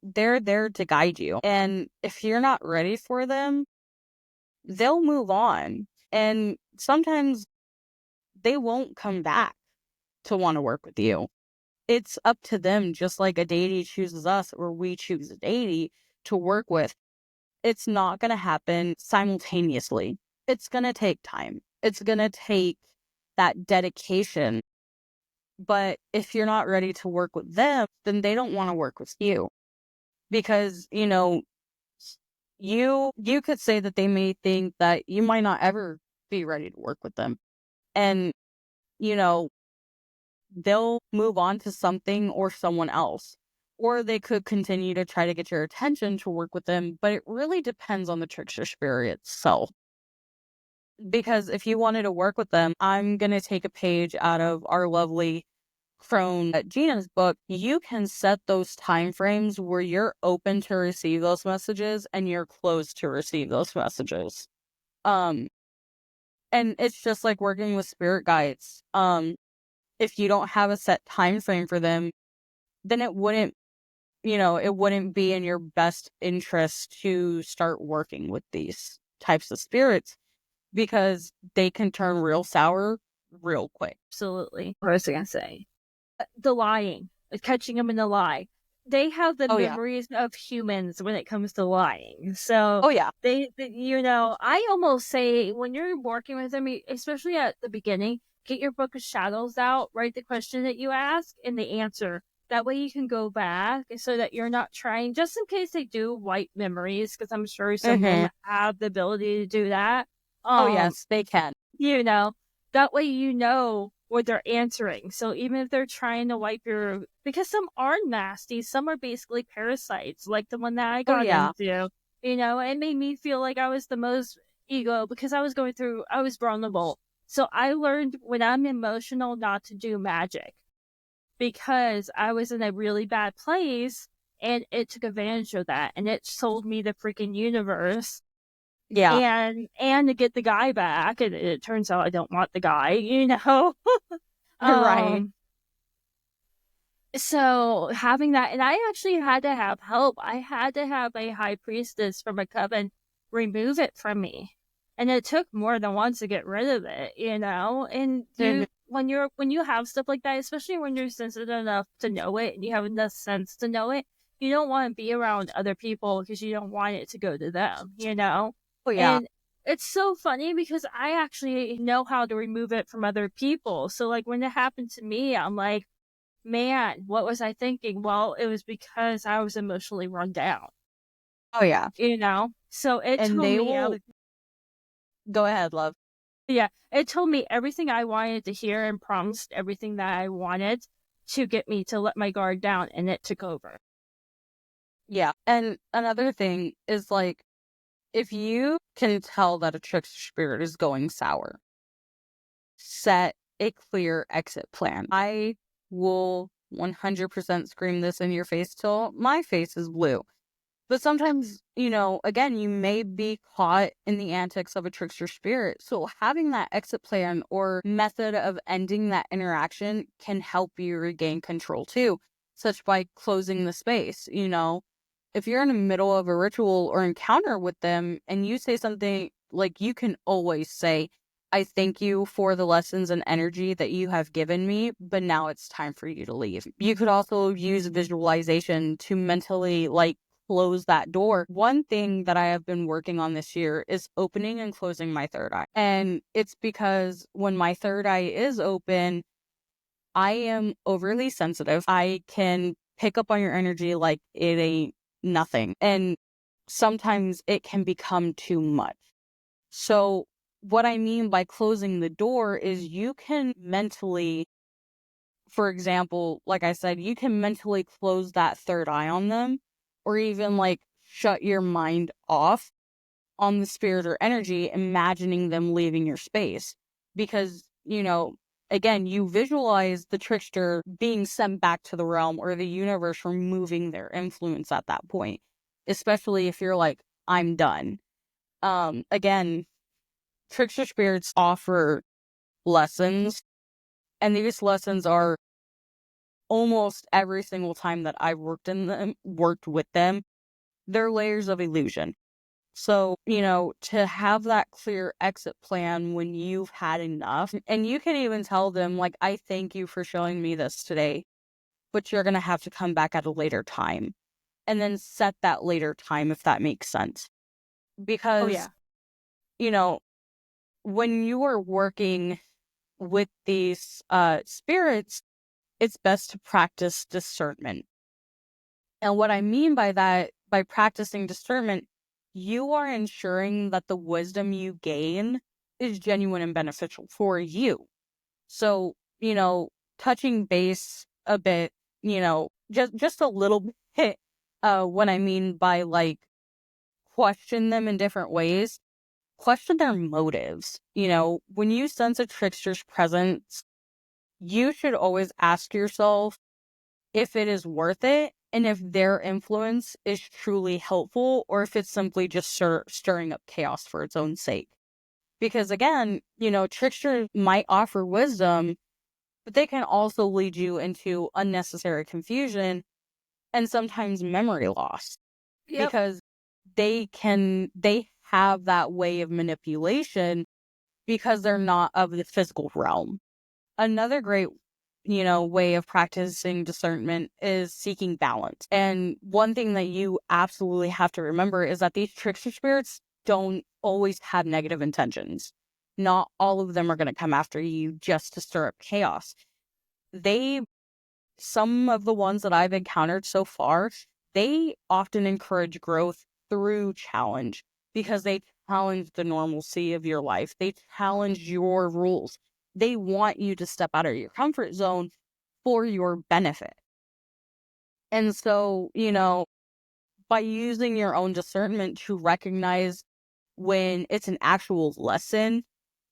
they're there to guide you. And if you're not ready for them, they'll move on. And sometimes they won't come back to want to work with you. It's up to them, just like a deity chooses us or we choose a deity to work with. It's not going to happen simultaneously. It's going to take time. It's going to take that dedication. But if you're not ready to work with them, then they don't want to work with you. Because, you could say that they may think that you might not ever be ready to work with them. And, you know, they'll move on to something or someone else. Or they could continue to try to get your attention to work with them, but it really depends on the trickster spirit itself. Because if you wanted to work with them, I'm going to take a page out of our lovely crone Gina's book. You can set those time frames where you're open to receive those messages and you're closed to receive those messages. Um, and it's just like working with spirit guides. If you don't have a set time frame for them, then it wouldn't be in your best interest to start working with these types of spirits because they can turn real sour real quick. Absolutely. What was I going to say? The lying, catching them in the lie. They have the memories of humans when it comes to lying. So, I almost say when you're working with them, especially at the beginning, get your book of shadows out, write the question that you ask and the answer. That way you can go back so that you're not trying, just in case they do wipe memories, because I'm sure some of them have the ability to do that. Yes, they can. That way what they're answering. So even if they're trying to wipe because some are nasty, some are basically parasites, like the one that I got into. It made me feel like I was the most ego because I was vulnerable. So I learned when I'm emotional not to do magic because I was in a really bad place and it took advantage of that and it sold me the freaking universe. Yeah. And to get the guy back, and it turns out I don't want the guy, Right. So having that, and I actually had to have help. I had to have a high priestess from a coven remove it from me. And it took more than once to get rid of it, And when you have stuff like that, especially when you're sensitive enough to know it and you have enough sense to know it, you don't want to be around other people because you don't want it to go to them, Oh, yeah. And it's so funny because I actually know how to remove it from other people. So like when it happened to me, I'm like, man, what was I thinking? Well, it was because I was emotionally run down, Oh, yeah. So it And told they me, will. Go ahead, love. yeah, it told me everything I wanted to hear and promised everything that I wanted to get me to let my guard down, and it took over. Yeah. And another thing is like, if you can tell that a trickster spirit is going sour, set a clear exit plan. I will 100% scream this in your face till my face is blue. But sometimes, again, you may be caught in the antics of a trickster spirit. So having that exit plan or method of ending that interaction can help you regain control too, such by closing the space. If you're in the middle of a ritual or encounter with them and you say something like, you can always say, I thank you for the lessons and energy that you have given me, but now it's time for you to leave. You could also use visualization to mentally close that door. One thing that I have been working on this year is opening and closing my third eye. And it's because when my third eye is open, I am overly sensitive. I can pick up on your energy like it ain't nothing. And sometimes it can become too much. So what I mean by closing the door is you can mentally, for example, like I said, you can mentally close that third eye on them, or even shut your mind off on the spirit or energy, imagining them leaving your space. Because, again, you visualize the trickster being sent back to the realm or the universe removing their influence at that point, especially if you're like, I'm done. Again, trickster spirits offer lessons, and these lessons are almost every single time that I've worked with them, they're layers of illusion. So, to have that clear exit plan when you've had enough, and you can even tell them, I thank you for showing me this today, but you're going to have to come back at a later time. And then set that later time, if that makes sense. Because, Oh, yeah. When you are working with these spirits, it's best to practice discernment. And what I mean by that, by practicing discernment, you are ensuring that the wisdom you gain is genuine and beneficial for you. So, touching base a bit, just a little bit, what I mean by question them in different ways, question their motives. When you sense a trickster's presence, you should always ask yourself if it is worth it and if their influence is truly helpful or if it's simply just stirring up chaos for its own sake. Because again, tricksters might offer wisdom, but they can also lead you into unnecessary confusion and sometimes memory loss. Yep. Because they have that way of manipulation because they're not of the physical realm. Another great, way of practicing discernment is seeking balance. And one thing that you absolutely have to remember is that these trickster spirits don't always have negative intentions. Not all of them are going to come after you just to stir up chaos. Some of the ones that I've encountered so far, they often encourage growth through challenge because they challenge the normalcy of your life. They challenge your rules. They want you to step out of your comfort zone for your benefit. And so, by using your own discernment to recognize when it's an actual lesson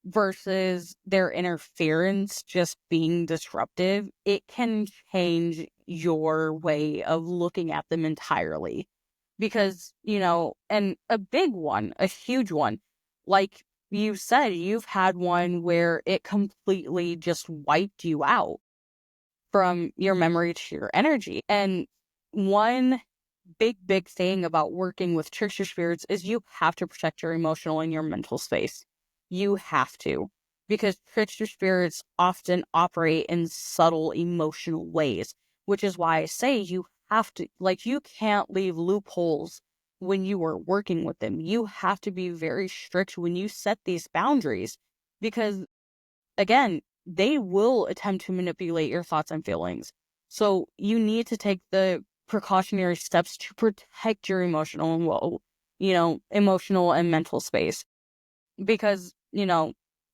versus their interference just being disruptive, it can change your way of looking at them entirely. Because, and a big one, a huge one, like you said, you've had one where it completely just wiped you out from your memory to your energy. And one big thing about working with trickster spirits is you have to protect your emotional and your mental space. You have to. Because trickster spirits often operate in subtle emotional ways, which is why I say you have to, you can't leave loopholes when you are working with them. You have to be very strict when you set these boundaries because, again, they will attempt to manipulate your thoughts and feelings. So you need to take the precautionary steps to protect your emotional and mental space. Because,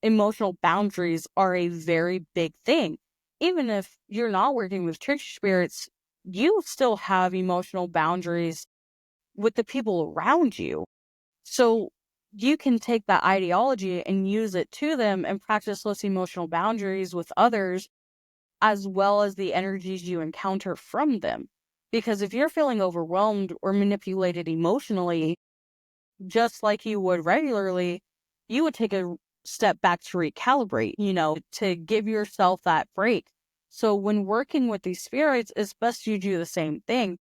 emotional boundaries are a very big thing. Even if you're not working with trickster spirits, you still have emotional boundaries with the people around you. So you can take that ideology and use it to them and practice those emotional boundaries with others, as well as the energies you encounter from them. Because if you're feeling overwhelmed or manipulated emotionally, just like you would regularly, you would take a step back to recalibrate, to give yourself that break. So when working with these spirits, it's best you do the same thing.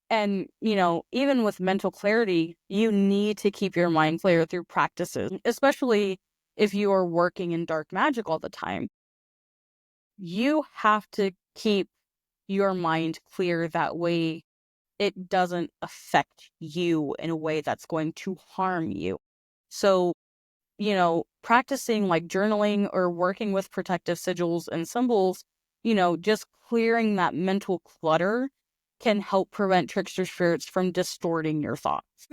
And, even with mental clarity, you need to keep your mind clear through practices, especially if you are working in dark magic all the time. You have to keep your mind clear. That way it doesn't affect you in a way that's going to harm you. So, practicing like journaling or working with protective sigils and symbols, just clearing that mental clutter can help prevent trickster spirits from distorting your thoughts.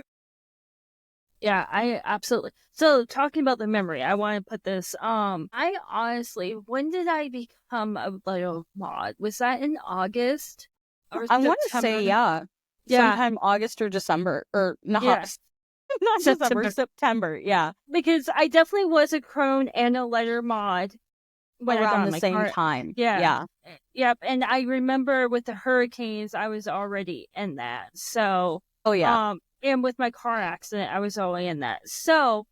Yeah, I absolutely. So talking about the memory, I want to put this. I honestly, when did I become a little mod? Was that in August or I want to September? say, yeah, Yeah, sometime August or December, or not, yeah, not December, September. September. Yeah, Because I definitely was a crone and a letter mod when I around got the my same car. time. Yeah. Yeah. Yep. And I remember with the hurricanes, I was already in that. So, Oh, yeah. and with my car accident, I was already in that. So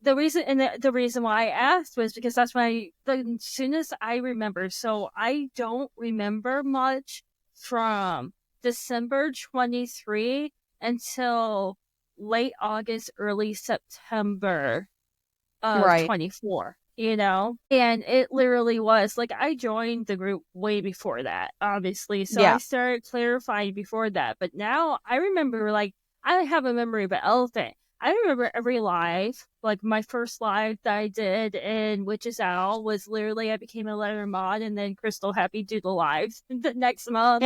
the reason why I asked was because that's when the soonest I remember. So I don't remember much from December 23 until late August, early September of Right. 24, and it literally was like I joined the group way before that, obviously, so I Yeah. started clarifying before that. But now I remember, like, I have a memory of an elephant. I remember every live, like my first live that I did in Witches Owl was literally I became a letter mod, and then Crystal had me do the lives the next month,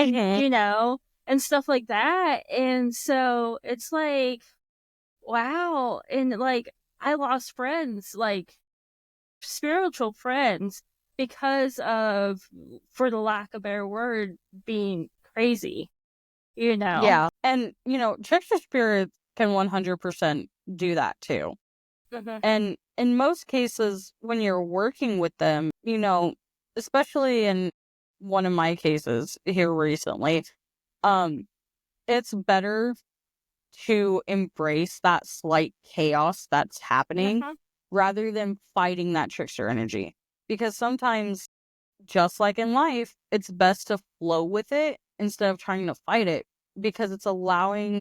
and stuff like that. And so it's like, wow. And like, I lost friends, like spiritual friends, because of, for the lack of a better word, being crazy, Yeah. And, trickster spirits can 100% do that too. Mhm. And in most cases, when you're working with them, especially in one of my cases here recently, um, it's better to embrace that slight chaos that's happening Mhm. rather than fighting that trickster energy. Because sometimes, just like in life, it's best to flow with it instead of trying to fight it, because it's allowing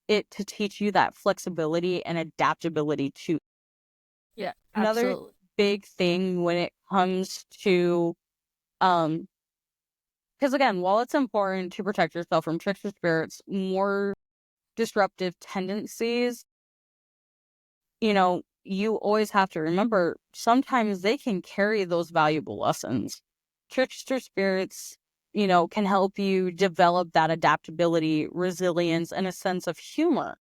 it to teach you that flexibility and adaptability to. Yeah, Another absolutely. big thing when it comes to, um because again, while it's important to protect yourself from trickster spirits, more disruptive tendencies, you always have to remember sometimes they can carry those valuable lessons. Trickster spirits, can help you develop that adaptability, resilience, and a sense of humor.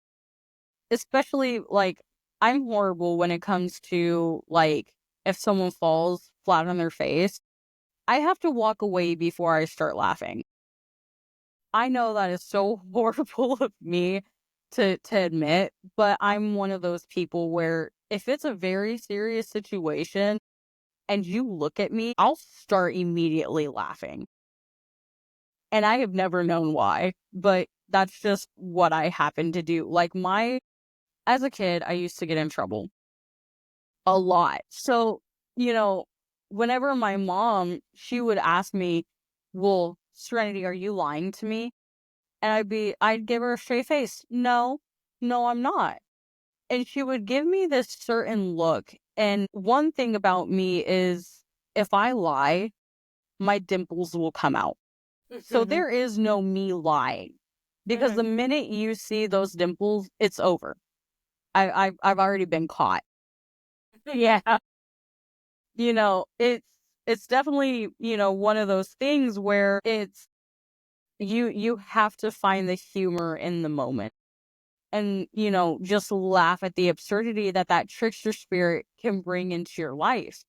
Especially, like, I'm horrible when it comes to, like, if someone falls flat on their face, I have to walk away before I start laughing. I know that is so horrible of me to admit, but I'm one of those people where if it's a very serious situation and you look at me, I'll start immediately laughing. And I have never known why, but that's just what I happen to do. Like, as a kid, I used to get in trouble a lot. So, you know, whenever my mom, she would ask me, well, Serenity, are you lying to me? And I'd give her a straight face. No, no, I'm not. And she would give me this certain look. And one thing about me is if I lie, my dimples will come out. So Mhm. there is no me lying, because the Mhm. minute you see those dimples, it's over. I've already been caught. Yeah. It's definitely, one of those things where it's You have to find the humor in the moment and, just laugh at the absurdity that trickster spirit can bring into your life.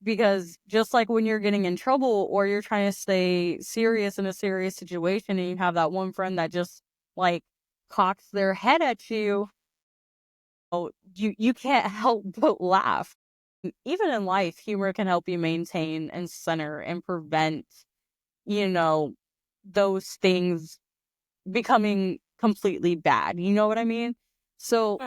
Because just like when you're getting in trouble or you're trying to stay serious in a serious situation and you have that one friend that just like cocks their head at you, you can't help but laugh. Even in life, humor can help you maintain and center and prevent, you know, those things becoming completely bad. You know what I mean? So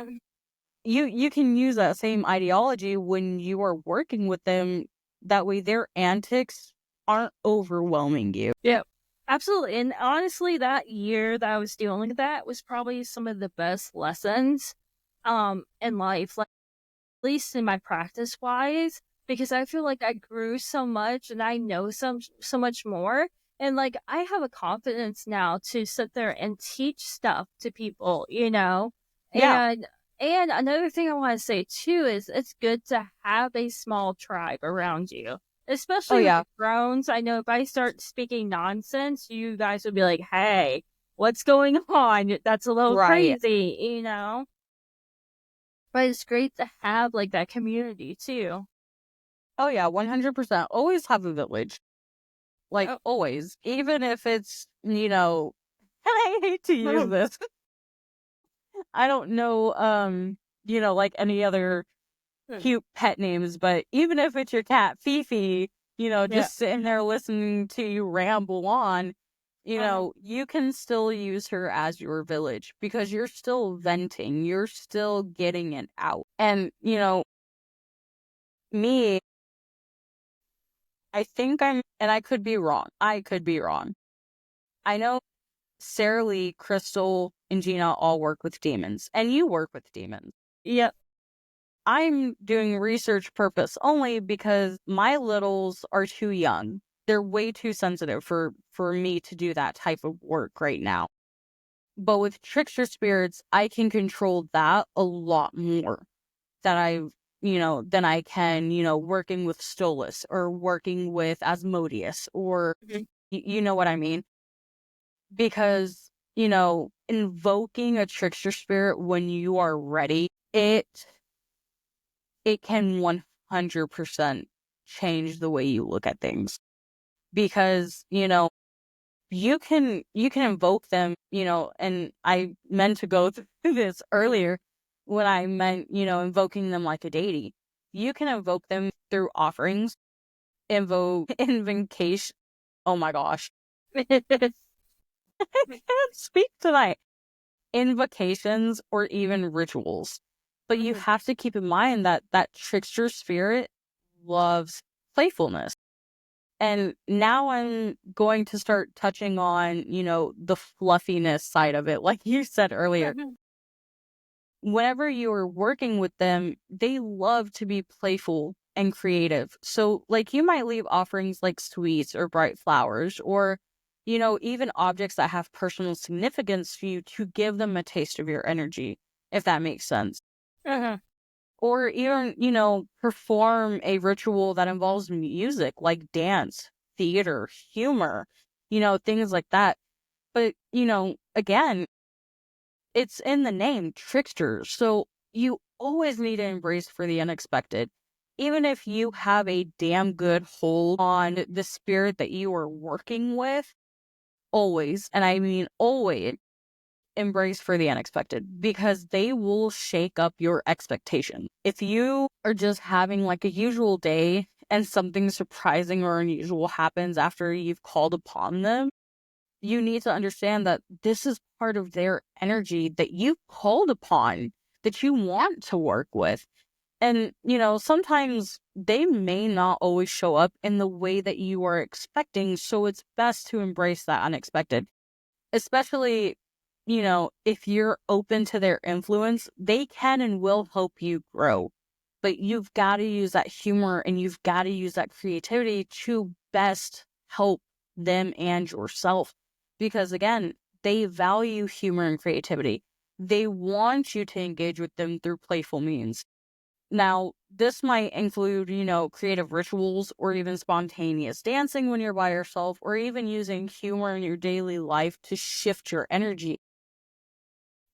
you can use that same ideology when you are working with them. That way their antics aren't overwhelming you. Yeah, absolutely. And honestly, that year that I was dealing with that was probably some of the best lessons in life, like at least in my practice wise, because I feel like I grew so much and I know so much more. And like I have a confidence now to sit there and teach stuff to people, you know? Yeah. And another thing I want to say too is it's good to have a small tribe around you. Oh Especially with yeah. the drones. I know if I start speaking nonsense, you guys would be like, hey, what's going on? That's a little Right. crazy, you know? But it's great to have like that community too. Oh yeah, 100%. Always have a village. Like Oh. always. Even if it's, I hate to use this. I don't know like any other cute pet names, but even if it's your cat Fifi, Yeah. just sitting there listening to you ramble on, you can still use her as your village because you're still venting, you're still getting it out. And, me, I think and I could be wrong. I could be wrong. I know Sarah Lee, Crystal, and Gina all work with demons, and you work with demons. Yep. I'm doing research purpose only because my littles are too young. They're way too sensitive for me to do that type of work right now. But with trickster spirits, I can control that a lot more than I can, working with Stolas or working with Asmodeus or you know what I mean? Because, invoking a trickster spirit when you are ready, it can 100% change the way you look at things because you can invoke them, and I meant to go through this earlier when I meant invoking them like a deity. You can invoke them through offerings, invoke invocation. Oh my gosh. I can't speak tonight. Invocations or even rituals. But you have to keep in mind that trickster spirit loves playfulness. And now I'm going to start touching on, the fluffiness side of it. Like you said earlier, whenever you are working with them, they love to be playful and creative. So, like, you might leave offerings like sweets or bright flowers or, even objects that have personal significance for you to give them a taste of your energy, if that makes sense. Or even, perform a ritual that involves music like dance, theater, humor, things like that. But, again, it's in the name, trickster. So you always need to embrace for the unexpected. Even if you have a damn good hold on the spirit that you are working with, always, and I mean always, embrace for the unexpected because they will shake up your expectations. If you are just having like a usual day and something surprising or unusual happens after you've called upon them, you need to understand that this is part of their energy that you called upon, that you want to work with. And, sometimes they may not always show up in the way that you are expecting. So it's best to embrace that unexpected, especially, if you're open to their influence, they can and will help you grow. But you've got to use that humor and you've got to use that creativity to best help them and yourself. Because again, they value humor and creativity. They want you to engage with them through playful means. Now, This might include, creative rituals or even spontaneous dancing when you're by yourself, or even using humor in your daily life to shift your energy.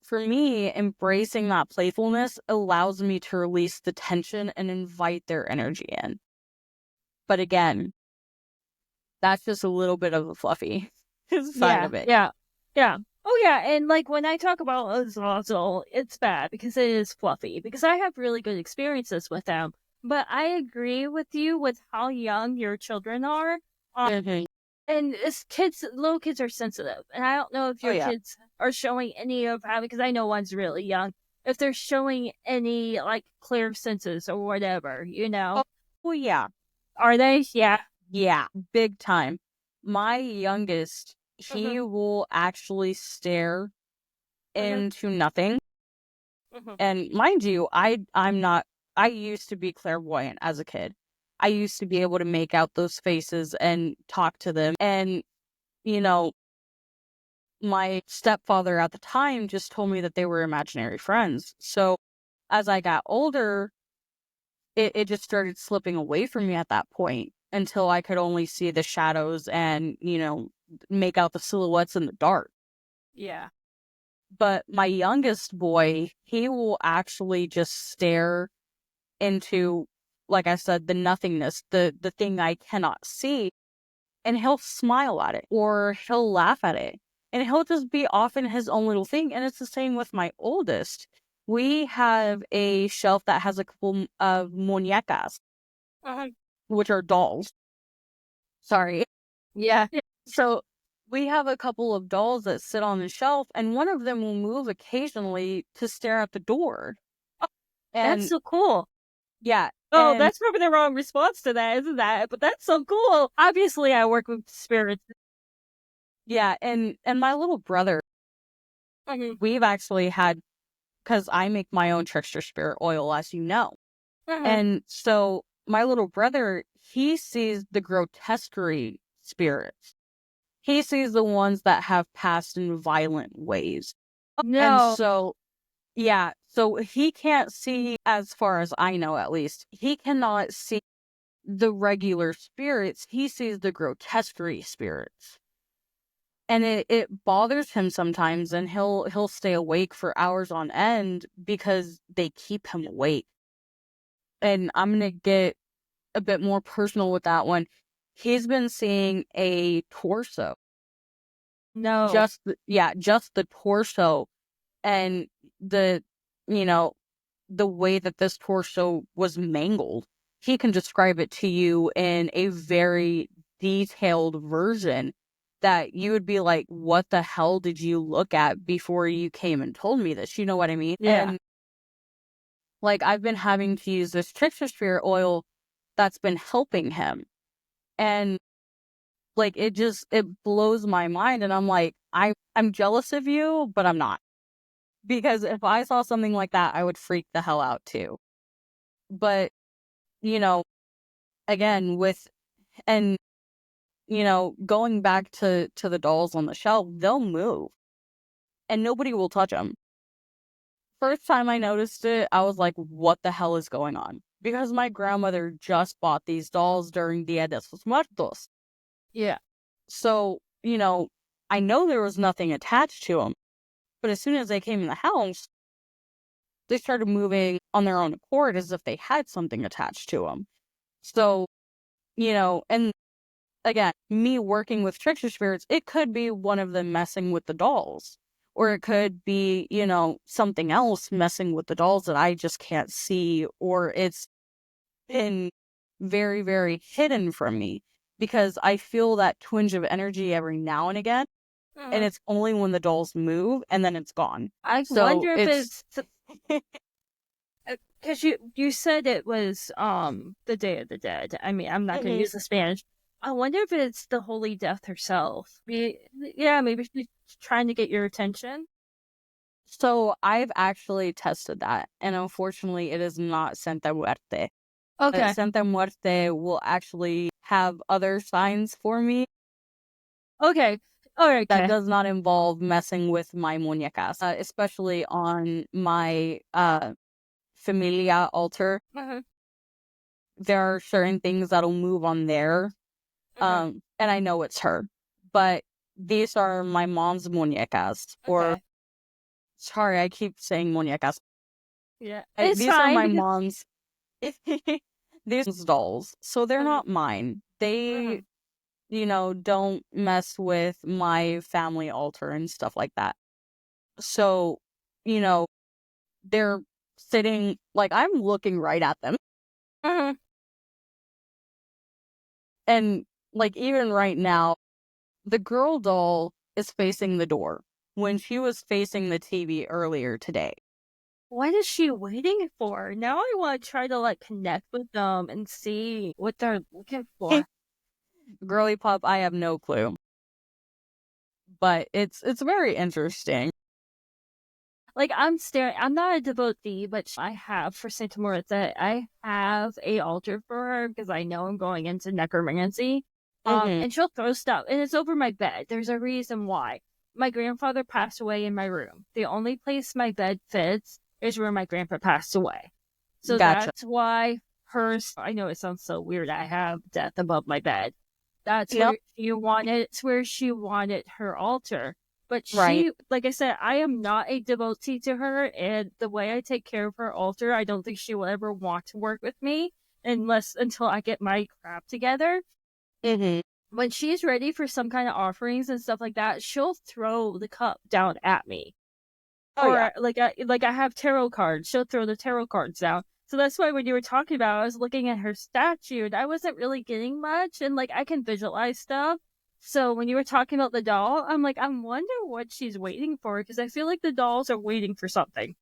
For me, embracing that playfulness allows me to release the tension and invite their energy in. But again, that's just a little bit of the fluffy side Yeah, of it. yeah, yeah. Oh yeah, and like when I talk about Azazel, it's bad because it is fluffy. Because I have really good experiences with them. But I agree with you with how young your children are. Mhm. And it's kids, little kids are sensitive, and I don't know if Oh, your yeah. kids are showing any of that because I know one's really young. If they're showing any like clear senses or whatever, Oh, yeah. are they? Yeah. Yeah, big time. My youngest, Mm-hmm. he will actually stare Mm-hmm. into nothing. Mm-hmm. And mind you, I'm not I used to be clairvoyant as a kid. I used to be able to make out those faces and talk to them. And, you know, my stepfather at the time just told me that they were imaginary friends. So as I got older, it just started slipping away from me at that point until I could only see the shadows and, make out the silhouettes in the dark. Yeah. But my youngest boy, he will actually just stare into, like I said, the nothingness, the thing I cannot see, and he'll smile at it or he'll laugh at it. And he'll just be off in his own little thing. And it's the same with my oldest. We have a shelf that has a couple of muñecas, Uh-huh. which are dolls. Sorry. Yeah. So we have a couple of dolls that sit on the shelf, and one of them will move occasionally to stare at the door. That's And so cool. yeah, Oh, and that's probably the wrong response to that, isn't that? But that's so cool. Obviously, I work with spirits. yeah, and my little brother, Mm-hmm. we've actually had, because I make my own Trickster spirit oil, as you know. Mm-hmm. And so my little brother, he sees the grotesquerie spirits. He sees the ones that have passed in violent ways. And No. so, yeah, so he can't see, as far as I know at least, he cannot see the regular spirits. He sees the grotesquerie spirits. And it bothers him sometimes, and he'll stay awake for hours on end because they keep him awake. And I'm gonna get a bit more personal with that one. He's been seeing a torso. No. Just the torso, and the you know the way that this torso was mangled. He can describe it to you in a very detailed version that you would be like, what the hell did you look at before you came and told me this? You know what I mean? Yeah. And like, I've been having to use this Trickster spirit oil that's been helping him. And like, it blows my mind. And I'm like, I'm jealous of you, but I'm not. Because if I saw something like that, I would freak the hell out too. But, you know, again, and, going back to the dolls on the shelf, they'll move and nobody will touch them. First time I noticed it, I was like, what the hell is going on? Because my grandmother just bought these dolls during Dia de los Muertos. Yeah. So, I know there was nothing attached to them. But as soon as they came in the house, they started moving on their own accord as if they had something attached to them. So, and again, me working with trickster spirits, it could be one of them messing with the dolls. Or it could be, something else messing with the dolls that I just can't see. Or it's been very, very hidden from me because I feel that twinge of energy every now and again. And it's only when the dolls move and then it's gone. I So wonder if it's it's because you said it was the Day of the Dead. I mean, I'm not going to Mhm. use the Spanish. I wonder if it's the Holy Death herself. Yeah, maybe she's trying to get your attention. So I've actually tested that, and unfortunately, it is not Santa Muerte. Okay. Santa Muerte will actually have other signs for me Okay. All right. that Okay. does not involve messing with my muñecas, especially on my familia altar. Uh-huh. there are certain things that'll move on there. Okay. And I know it's her. But these are my mom's muñecas. Or, Okay. sorry, I keep saying muñecas. Yeah. It's These are fine my because mom's. These are dolls. So they're Mhm. not mine. They, don't mess with my family altar and stuff like that. So, you know, they're sitting, like, I'm looking right at them. Mhm. And, like, even right now, the girl doll is facing the door when she was facing the TV earlier today. What is she waiting for? Now I want to try to like connect with them and see what they're looking for. Girly pup, I have no clue. But it's very interesting. Like I'm staring. I'm not a devotee, but I have for Santa Martha. I have a altar for her because I know I'm going into necromancy. Mm-hmm. And she'll throw stuff, and it's over my bed. There's a reason why. My grandfather passed away in my room. The only place my bed fits is where my grandpa passed away. So Gotcha. that's why hers. I know it sounds so weird. I have death above my bed. That's Yep. where she wanted. It's where she wanted her altar. But Right. she, like I said, I am not a devotee to her, and the way I take care of her altar, I don't think she will ever want to work with me until I get my crap together. Mm-hmm. When she's ready for some kind of offerings and stuff like that, she'll throw the cup down at me. Oh yeah. Or like I have tarot cards, she'll throw the tarot cards down. So that's why when you were talking about it, I was looking at her statue and I wasn't really getting much, and like I can visualize stuff. So when you were talking about the doll, I'm like, I wonder what she's waiting for because I feel like the dolls are waiting for something.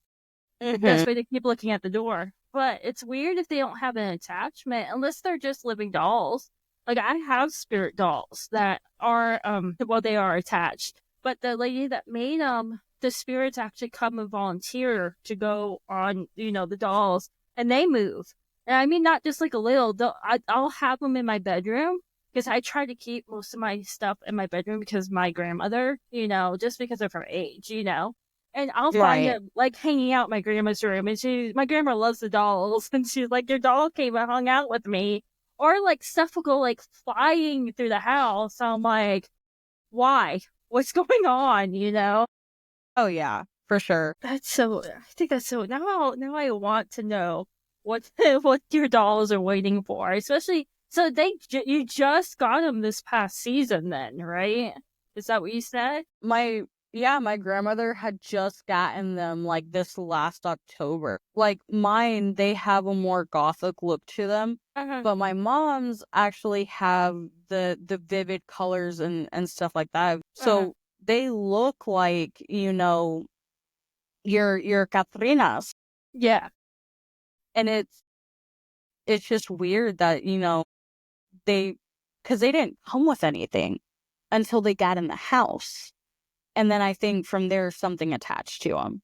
Mm-hmm. That's why they keep looking at the door. But it's weird if they don't have an attachment unless they're just living dolls. Like I have spirit dolls that are well they are attached. But the lady that made the spirits actually come and volunteer to go on, the dolls, and they move. And I mean not just like a little. I'll have them in my bedroom because I try to keep most of my stuff in my bedroom because my grandmother, just because of her age, and I'll find Right. them like hanging out in my grandma's room, and my grandma loves the dolls, and she's like, "Your doll came and hung out with me," or like stuff will go like flying through the house. I'm like, "Why? What's going on?" Oh yeah, for sure. That's so. I think that's so. Now I want to know what what your dolls are waiting for, especially. So you just got them this past season, then, right? Is that what you said? My grandmother had just gotten them like this last October. Like mine, they have a more gothic look to them. Uh-huh. But my mom's actually have the vivid colors and stuff like that. Uh-huh. So they look like, your Catrinas. Yeah. And it's just weird that, they because they didn't come with anything until they got in the house. And then I think from there, something attached to them.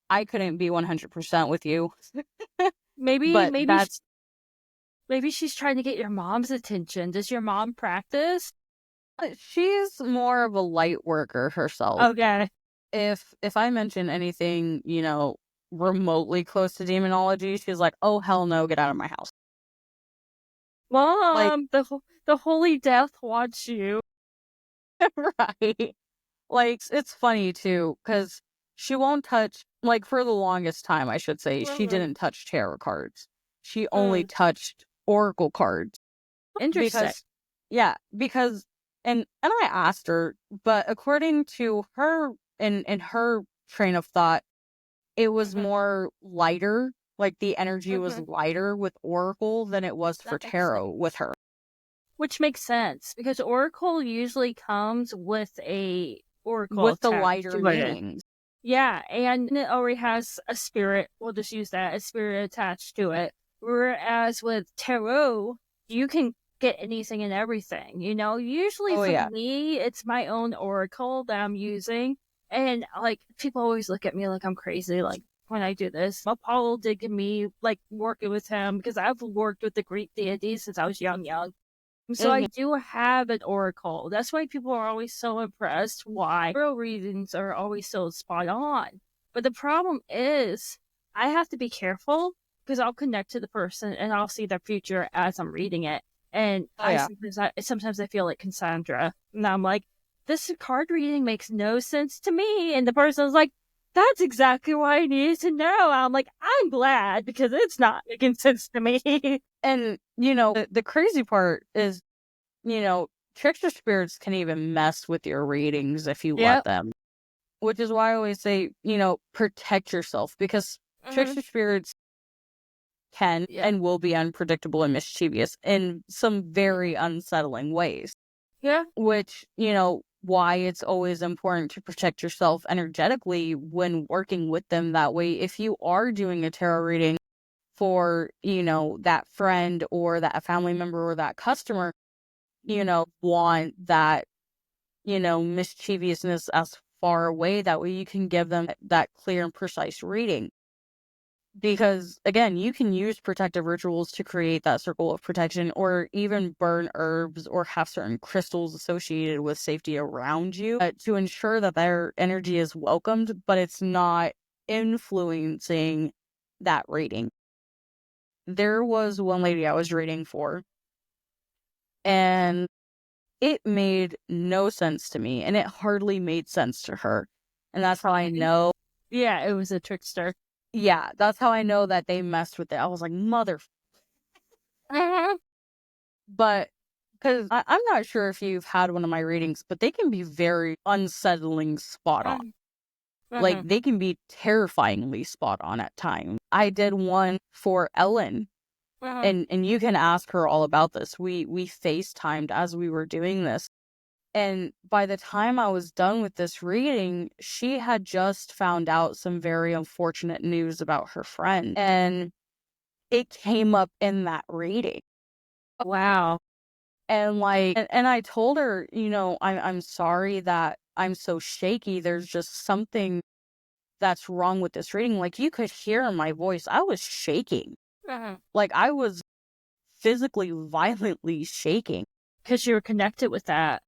I couldn't be 100% with you, Maybe but maybe Maybe she's trying to get your mom's attention. Does your mom practice? she's more of a light worker herself. Okay. If I mention anything, remotely close to demonology, she's like, "Oh hell no, get out of my house." Well, Like, the Holy Death wants you. right? Like, it's funny too, because she won't touch, like, for the longest time, I should say, she Mhm. didn't touch tarot cards. She only Mm. touched oracle cards. Interesting. Because, yeah, and I asked her, but according to her, in her train of thought, it was Mhm. more lighter, like the energy was Mhm. lighter with oracle than it was for That makes sense. tarot with her. Which makes sense because Oracle usually comes with a Oracle With the attached lighter to it. meanings. Yeah, and it already has a spirit. We'll just use that, a spirit attached to it. Whereas with tarot, you can get anything and everything. Usually Oh for yeah. me, it's my own oracle that I'm using. And like people always look at me like I'm crazy, like when I do this. Apollo did give me like working with him because I've worked with the Greek deities since I was young. So I Hmm. do have an oracle. That's why people are always so impressed why tarot readings are always so spot on. But the problem is I have to be careful because I'll connect to the person and I'll see their future as I'm reading it. And sometimes I feel like Cassandra. And I'm like, this card reading makes no sense to me. And the person's like, that's exactly what I needed to know. I'm like, I'm glad because it's not making sense to me. And, the crazy part is, trickster spirits can even mess with your readings if you let them. Which is why I always say, protect yourself, because trickster spirits can and will be unpredictable and mischievous in some very unsettling ways. Yeah. Which, why it's always important to protect yourself energetically when working with them. That way, if you are doing a tarot reading for, that friend or that family member or that customer, want that, mischievousness as far away. That way you can give them that clear and precise reading. Because, again, you can use protective rituals to create that circle of protection, or even burn herbs or have certain crystals associated with safety around you to ensure that their energy is welcomed, but it's not influencing that reading. There was one lady I was reading for, and it made no sense to me, and it hardly made sense to her. And that's how I know. Yeah, it was a trickster. Yeah, that's how I know that they messed with it. I was like, mother. But, because I'm not sure if you've had one of my readings, but they can be very unsettling spot on. Like, they can be terrifyingly spot on at times. I did one for Ellen, and you can ask her all about this. We FaceTimed as we were doing this. And by the time I was done with this reading, she had just found out some very unfortunate news about her friend. And it came up in that reading. Wow. And and I told her, I'm sorry that I'm so shaky. There's just something that's wrong with this reading. Like, you could hear in my voice, I was shaking. Like, I was physically, violently shaking. Because you were connected with that.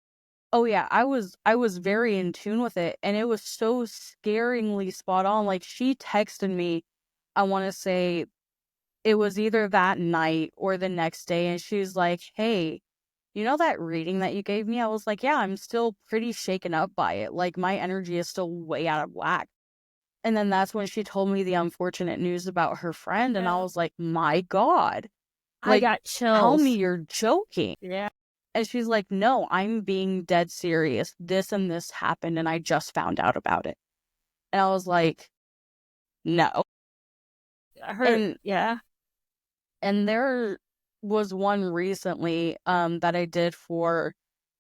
Oh yeah, I was very in tune with it, and it was so scaringly spot on. Like, she texted me, I want to say it was either that night or the next day, and she's like, hey, that reading that you gave me? I was like, yeah, I'm still pretty shaken up by it. Like, my energy is still way out of whack. And then that's when she told me the unfortunate news about her friend, and I was like, my God. I got chills. Tell me you're joking. Yeah. And she's like, no, I'm being dead serious. This and this happened, and I just found out about it. And I was like, no. I heard, And there was one recently that I did for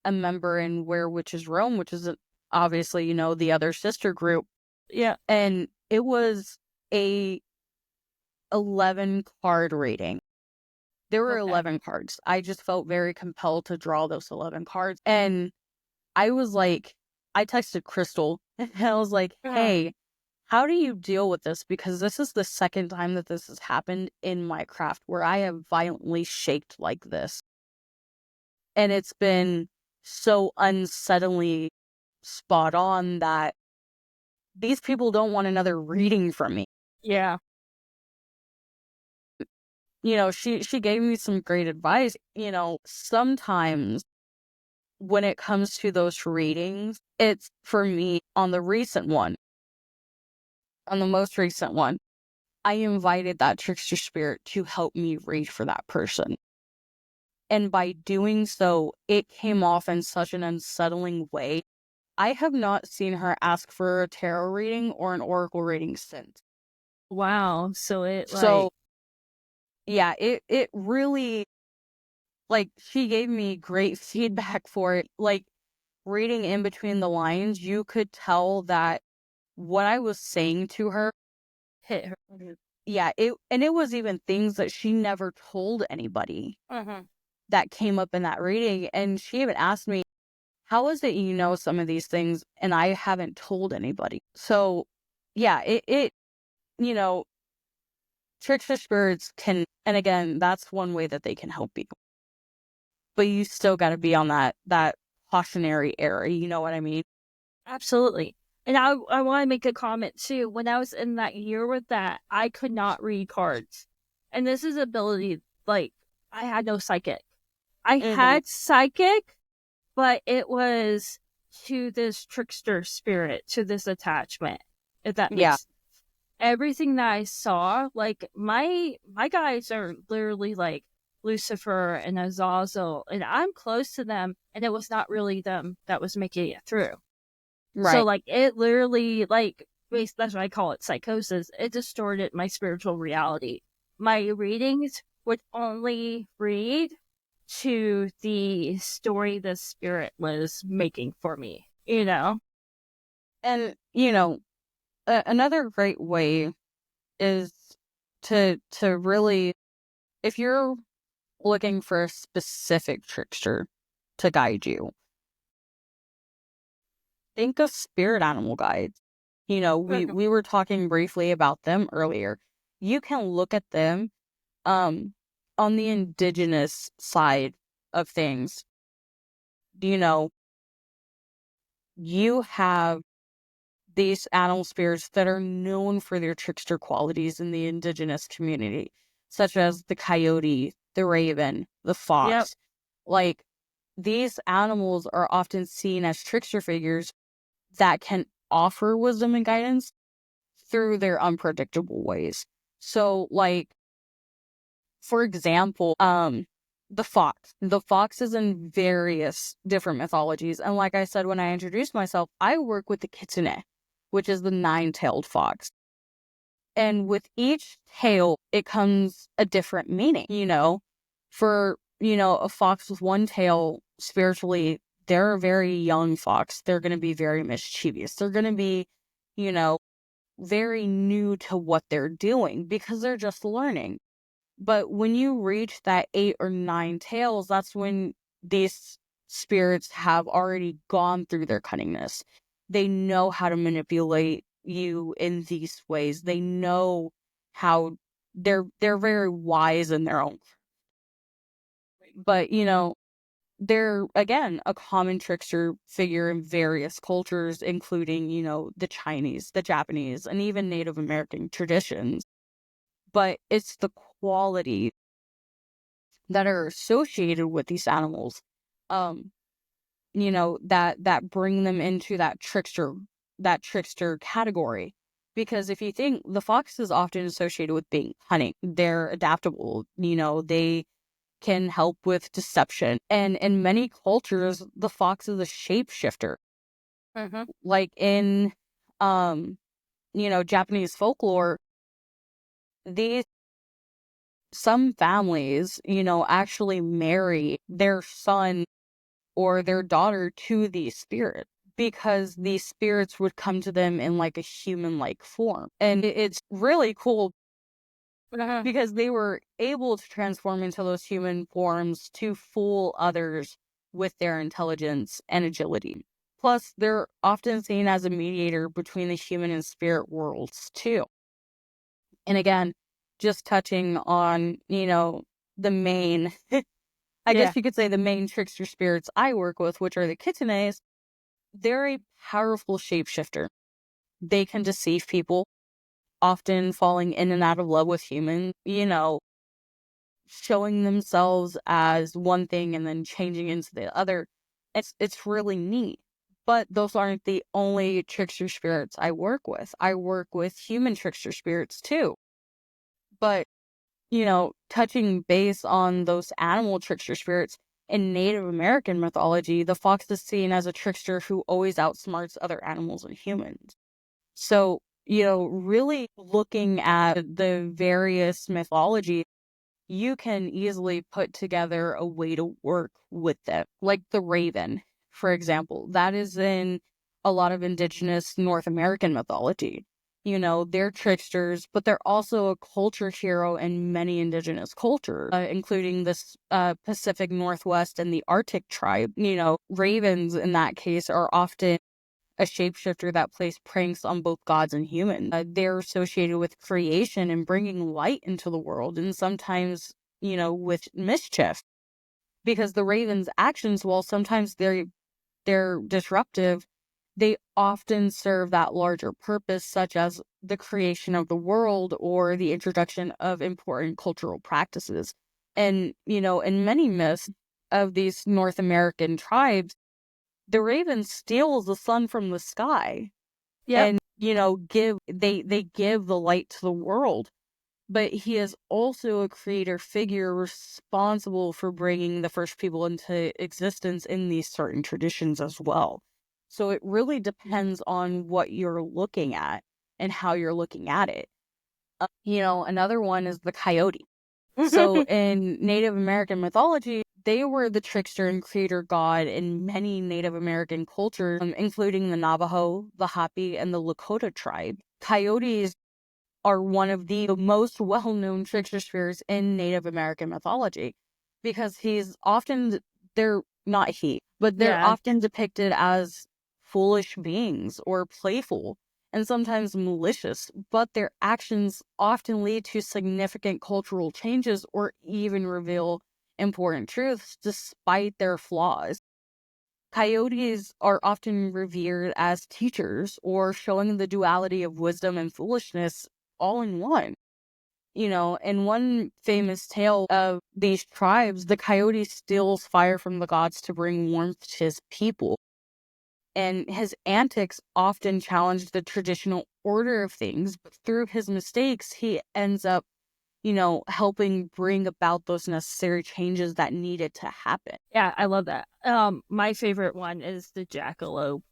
a member in Where Witches Roam, which is obviously, the other sister group. Yeah. And it was a 11 card reading. There were 11 cards. I just felt very compelled to draw those 11 cards. And I was like, I texted Crystal and I was like, hey, how do you deal with this? Because this is the second time that this has happened in my craft where I have violently shaked like this. And it's been so unsettlingly spot on that these people don't want another reading from me. Yeah. She gave me some great advice. Sometimes when it comes to those readings, it's for me on the most recent one, I invited that trickster spirit to help me read for that person. And by doing so, it came off in such an unsettling way. I have not seen her ask for a tarot reading or an oracle reading since. Wow. Yeah, it really, she gave me great feedback for it. Like, reading in between the lines, you could tell that what I was saying to her hit her. Yeah, it was even things that she never told anybody that came up in that reading. And she even asked me, how is it some of these things and I haven't told anybody? So yeah, it trickster spirits can, and again, that's one way that they can help you. But you still got to be on that cautionary area, you know what I mean? Absolutely. And I want to make a comment too. When I was in that year with that, I could not read cards. And this is ability, like, I had no psychic. I Mhm. had psychic, but it was to this trickster spirit, to this attachment, if that Yeah. makes everything that I saw, like, my guys are literally like Lucifer and Azazel, and I'm close to them, and it was not really them that was making it through. So, Right. like, it literally, like, that's why I call it psychosis. It distorted my spiritual reality. My readings would only read to the story the spirit was making for me, you know? And, another great way is to really, if you're looking for a specific trickster to guide you, think of spirit animal guides. We were talking briefly about them earlier. You can look at them um on the indigenous side of things. You know, you have these animal spirits that are known for their trickster qualities in the indigenous community, such as the coyote, the raven, the Yep. fox. Like, these animals are often seen as trickster figures that can offer wisdom and guidance through their unpredictable ways. So, like, for example, the fox. The fox is in various different mythologies. And like I said, when I introduced myself, I work with the Kitsune, which is the nine-tailed fox. And with each tail, it comes a different meaning, For, a fox with one tail, spiritually, they're a very young fox. They're going to be very mischievous. They're going to be, you know, very new to what they're doing because they're just learning. But when you reach that 8 or 9 tails, that's when these spirits have already gone through their cunningness. They know how to manipulate you in these ways. They know how they're very wise in their own. But, they're, again, a common trickster figure in various cultures, including, the Chinese, the Japanese, and even Native American traditions. But it's the quality that are associated with these animals, um, that bring them into that trickster category. Because if you think, the fox is often associated with being cunning, they're adaptable, they can help with deception. And in many cultures, the fox is a shapeshifter. Mm-hmm. Like in, Japanese folklore, these some families, actually marry their son or their daughter to these spirits because these spirits would come to them in like a human-like form. And it's really cool Uh-huh. because they were able to transform into those human forms to fool others with their intelligence and agility. Plus, they're often seen as a mediator between the human and spirit worlds, too. And again, just touching on, the main, I Yeah. guess you could say the main trickster spirits I work with, which are the Kitsunes, they're a powerful shapeshifter. They can deceive people, often falling in and out of love with humans, showing themselves as one thing and then changing into the other. It's really neat. But those aren't the only trickster spirits I work with. I work with human trickster spirits too. But, touching base on those animal trickster spirits, in Native American mythology, the fox is seen as a trickster who always outsmarts other animals and humans. So, really looking at the various mythology, you can easily put together a way to work with them. Like the raven, for example, that is in a lot of indigenous North American mythology. They're tricksters, but they're also a culture hero in many indigenous cultures, including this Pacific Northwest and the Arctic tribe. Ravens in that case are often a shapeshifter that plays pranks on both gods and humans. They're associated with creation and bringing light into the world, and sometimes, with mischief. Because the raven's actions, while sometimes they're disruptive, they often serve that larger purpose, such as the creation of the world or the introduction of important cultural practices. And, in many myths of these North American tribes, the raven steals the sun from the sky Yep. and, they give the light to the world. But he is also a creator figure responsible for bringing the first people into existence in these certain traditions as well. So it really depends on what you're looking at and how you're looking at it. Another one is the coyote. So in Native American mythology, they were the trickster and creator god in many Native American cultures, including the Navajo, the Hopi, and the Lakota tribe. Coyotes are one of the most well-known trickster spirits in Native American mythology because they're not but they're Yeah. often depicted as foolish beings or playful and sometimes malicious, but their actions often lead to significant cultural changes or even reveal important truths despite their flaws. Coyotes are often revered as teachers or showing the duality of wisdom and foolishness all in one. In one famous tale of these tribes, the coyote steals fire from the gods to bring warmth to his people. And his antics often challenge the traditional order of things, but through his mistakes, he ends up, helping bring about those necessary changes that needed to happen. Yeah, I love that. My favorite one is the jackalope.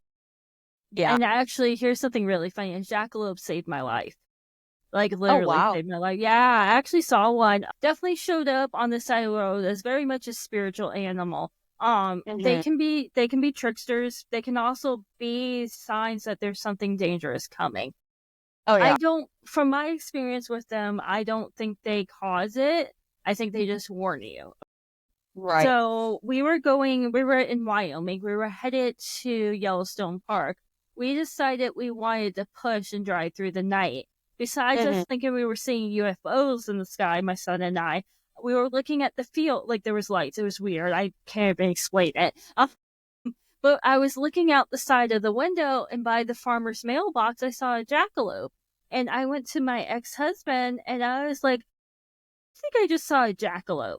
Yeah. And actually, here's something really funny. A jackalope saved my life. Like, Oh, literally wow. saved my life. Yeah, I actually saw one. Definitely showed up on the side of the road as very much a spiritual animal. They can be tricksters. They can also be signs that there's something dangerous coming. Oh, yeah. From my experience with them, I don't think they cause it. I think they just warn you. Right. So we were in Wyoming. We were headed to Yellowstone Park. We decided we wanted to push and drive through the night. Besides us thinking we were seeing UFOs in the sky, my son and I, we were looking at the field like there was lights. It was weird. I can't even explain it. But I was looking out the side of the window, and by the farmer's mailbox, I saw a jackalope. And I went to my ex-husband, and I was like, I think I just saw a jackalope.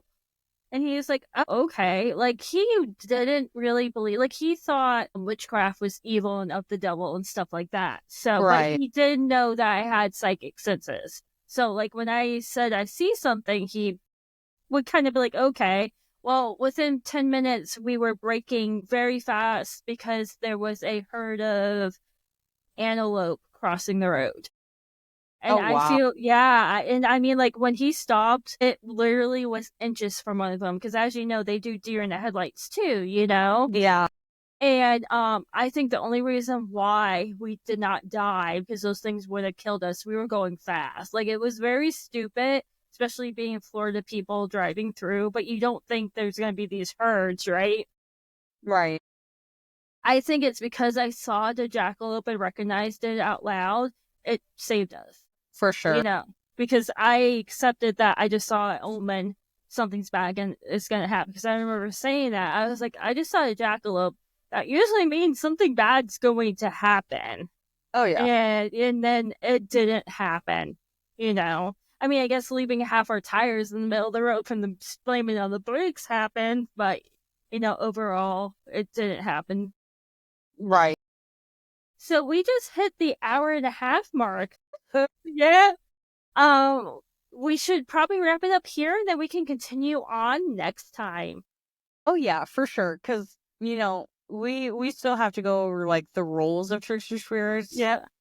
And he was like, oh, okay. Like, he didn't really believe, like, he thought witchcraft was evil and of the devil and stuff like that. So, Right. but he didn't know that I had psychic senses. So, like, when I said I see something, he would kind of be like, okay. Well, within 10 minutes, we were braking very fast because there was a herd of antelope crossing the road. And Oh, wow. and I mean, like, when he stopped, it literally was inches from one of them. Because as you know, they do deer in the headlights too, Yeah. And I think the only reason why we did not die, because those things would have killed us, we were going fast. Like, it was very stupid, especially being Florida people driving through, but you don't think there's going to be these herds, right? Right. I think it's because I saw the jackalope and recognized it out loud, it saved us. For sure. Because I accepted that I just saw an omen, something's bad and it's going to happen. Because I remember saying that. I was like, I just saw a jackalope. That usually means something bad's going to happen. Oh, yeah. And then it didn't happen, I mean, I guess leaving half our tires in the middle of the road from the blaming on the brakes happened, but, overall, it didn't happen. Right. So we just hit the hour-and-a-half mark. Yeah. We should probably wrap it up here, and then we can continue on next time. Oh, yeah, for sure. Because, we still have to go over, like, the roles of trickster spirits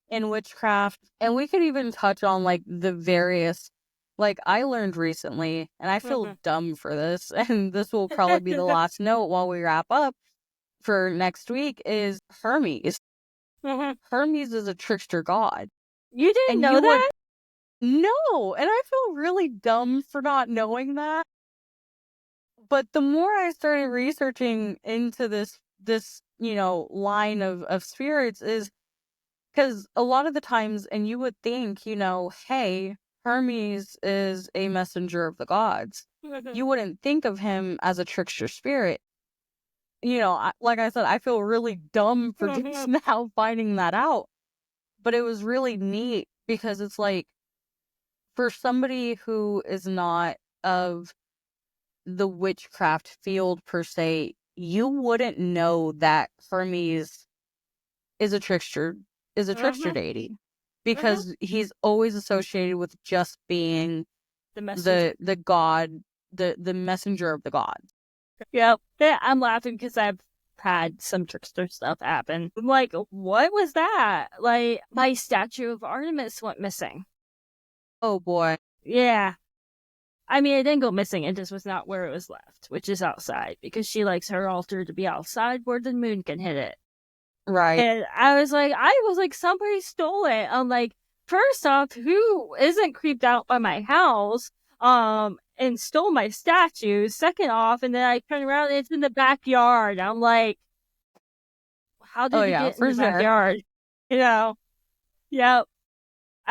in witchcraft. And we could even touch on, like, the various, like, I learned recently, and I feel dumb for this, and this will probably be the last note while we wrap up for next week, is Hermes. Hermes is a trickster god. You didn't know that? No, and I feel really dumb for not knowing that. But the more I started researching into this line of spirits is because a lot of the times, and you would think, hey, Hermes is a messenger of the gods. You wouldn't think of him as a trickster spirit. like I said, I feel really dumb for just now finding that out. But it was really neat because it's like, for somebody who is not of the witchcraft field per se, you wouldn't know that Hermes is a trickster, deity, because he's always associated with just being The messenger. the god, the messenger of the god. Yep. Yeah, I'm laughing because I've had some trickster stuff happen. I'm like, what was that? Like, my statue of Artemis went missing. Oh boy. Yeah. I mean, it didn't go missing. It just was not where it was left, which is outside, because she likes her altar to be outside where the moon can hit it. Right. And I was like, somebody stole it. I'm like, first off, who isn't creeped out by my house, and stole my statue? Second off, and then I turn around and it's in the backyard. I'm like, how did it get in the backyard? Yep.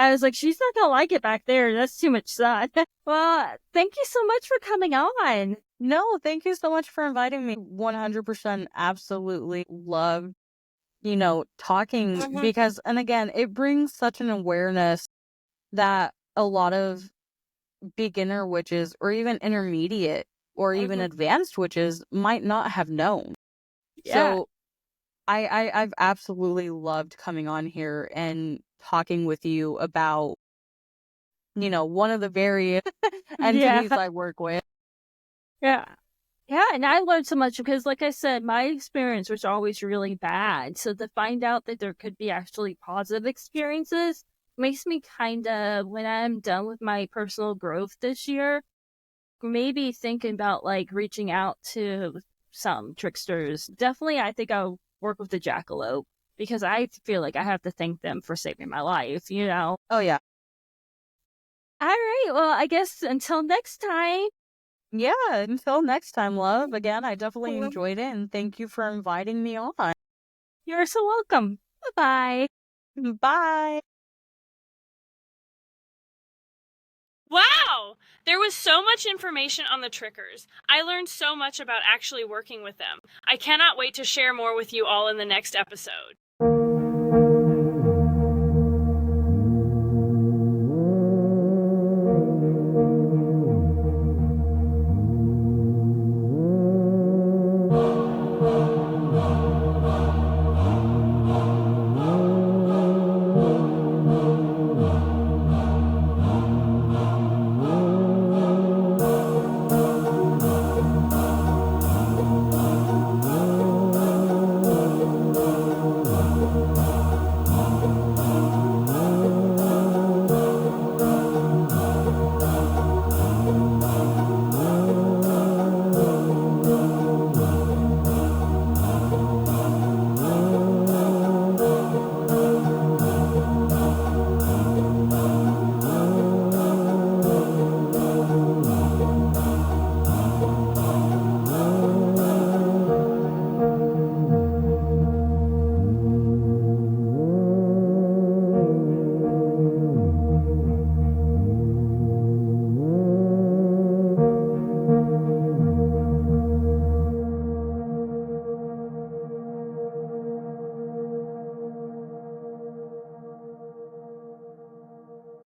I was like, she's not gonna like it back there. That's too much sun. Well, thank you so much for coming on. No, thank you so much for inviting me. 100% absolutely love, talking because, and again, it brings such an awareness that a lot of beginner witches or even intermediate or even advanced witches might not have known. Yeah. So I've absolutely loved coming on here and talking with you about, one of the various entities I work with. Yeah. Yeah, and I learned so much because, like I said, my experience was always really bad. So to find out that there could be actually positive experiences makes me kind of, when I'm done with my personal growth this year, maybe thinking about like reaching out to some tricksters. Definitely, I think I'll work with the jackalope because I feel like I have to thank them for saving my life, Oh, yeah. All right, well, I guess until next time. Yeah, until next time, love. Again, I definitely enjoyed it, and thank you for inviting me on. You're so welcome. Bye-bye. Bye. Wow! There was so much information on the Trickers. I learned so much about actually working with them. I cannot wait to share more with you all in the next episode.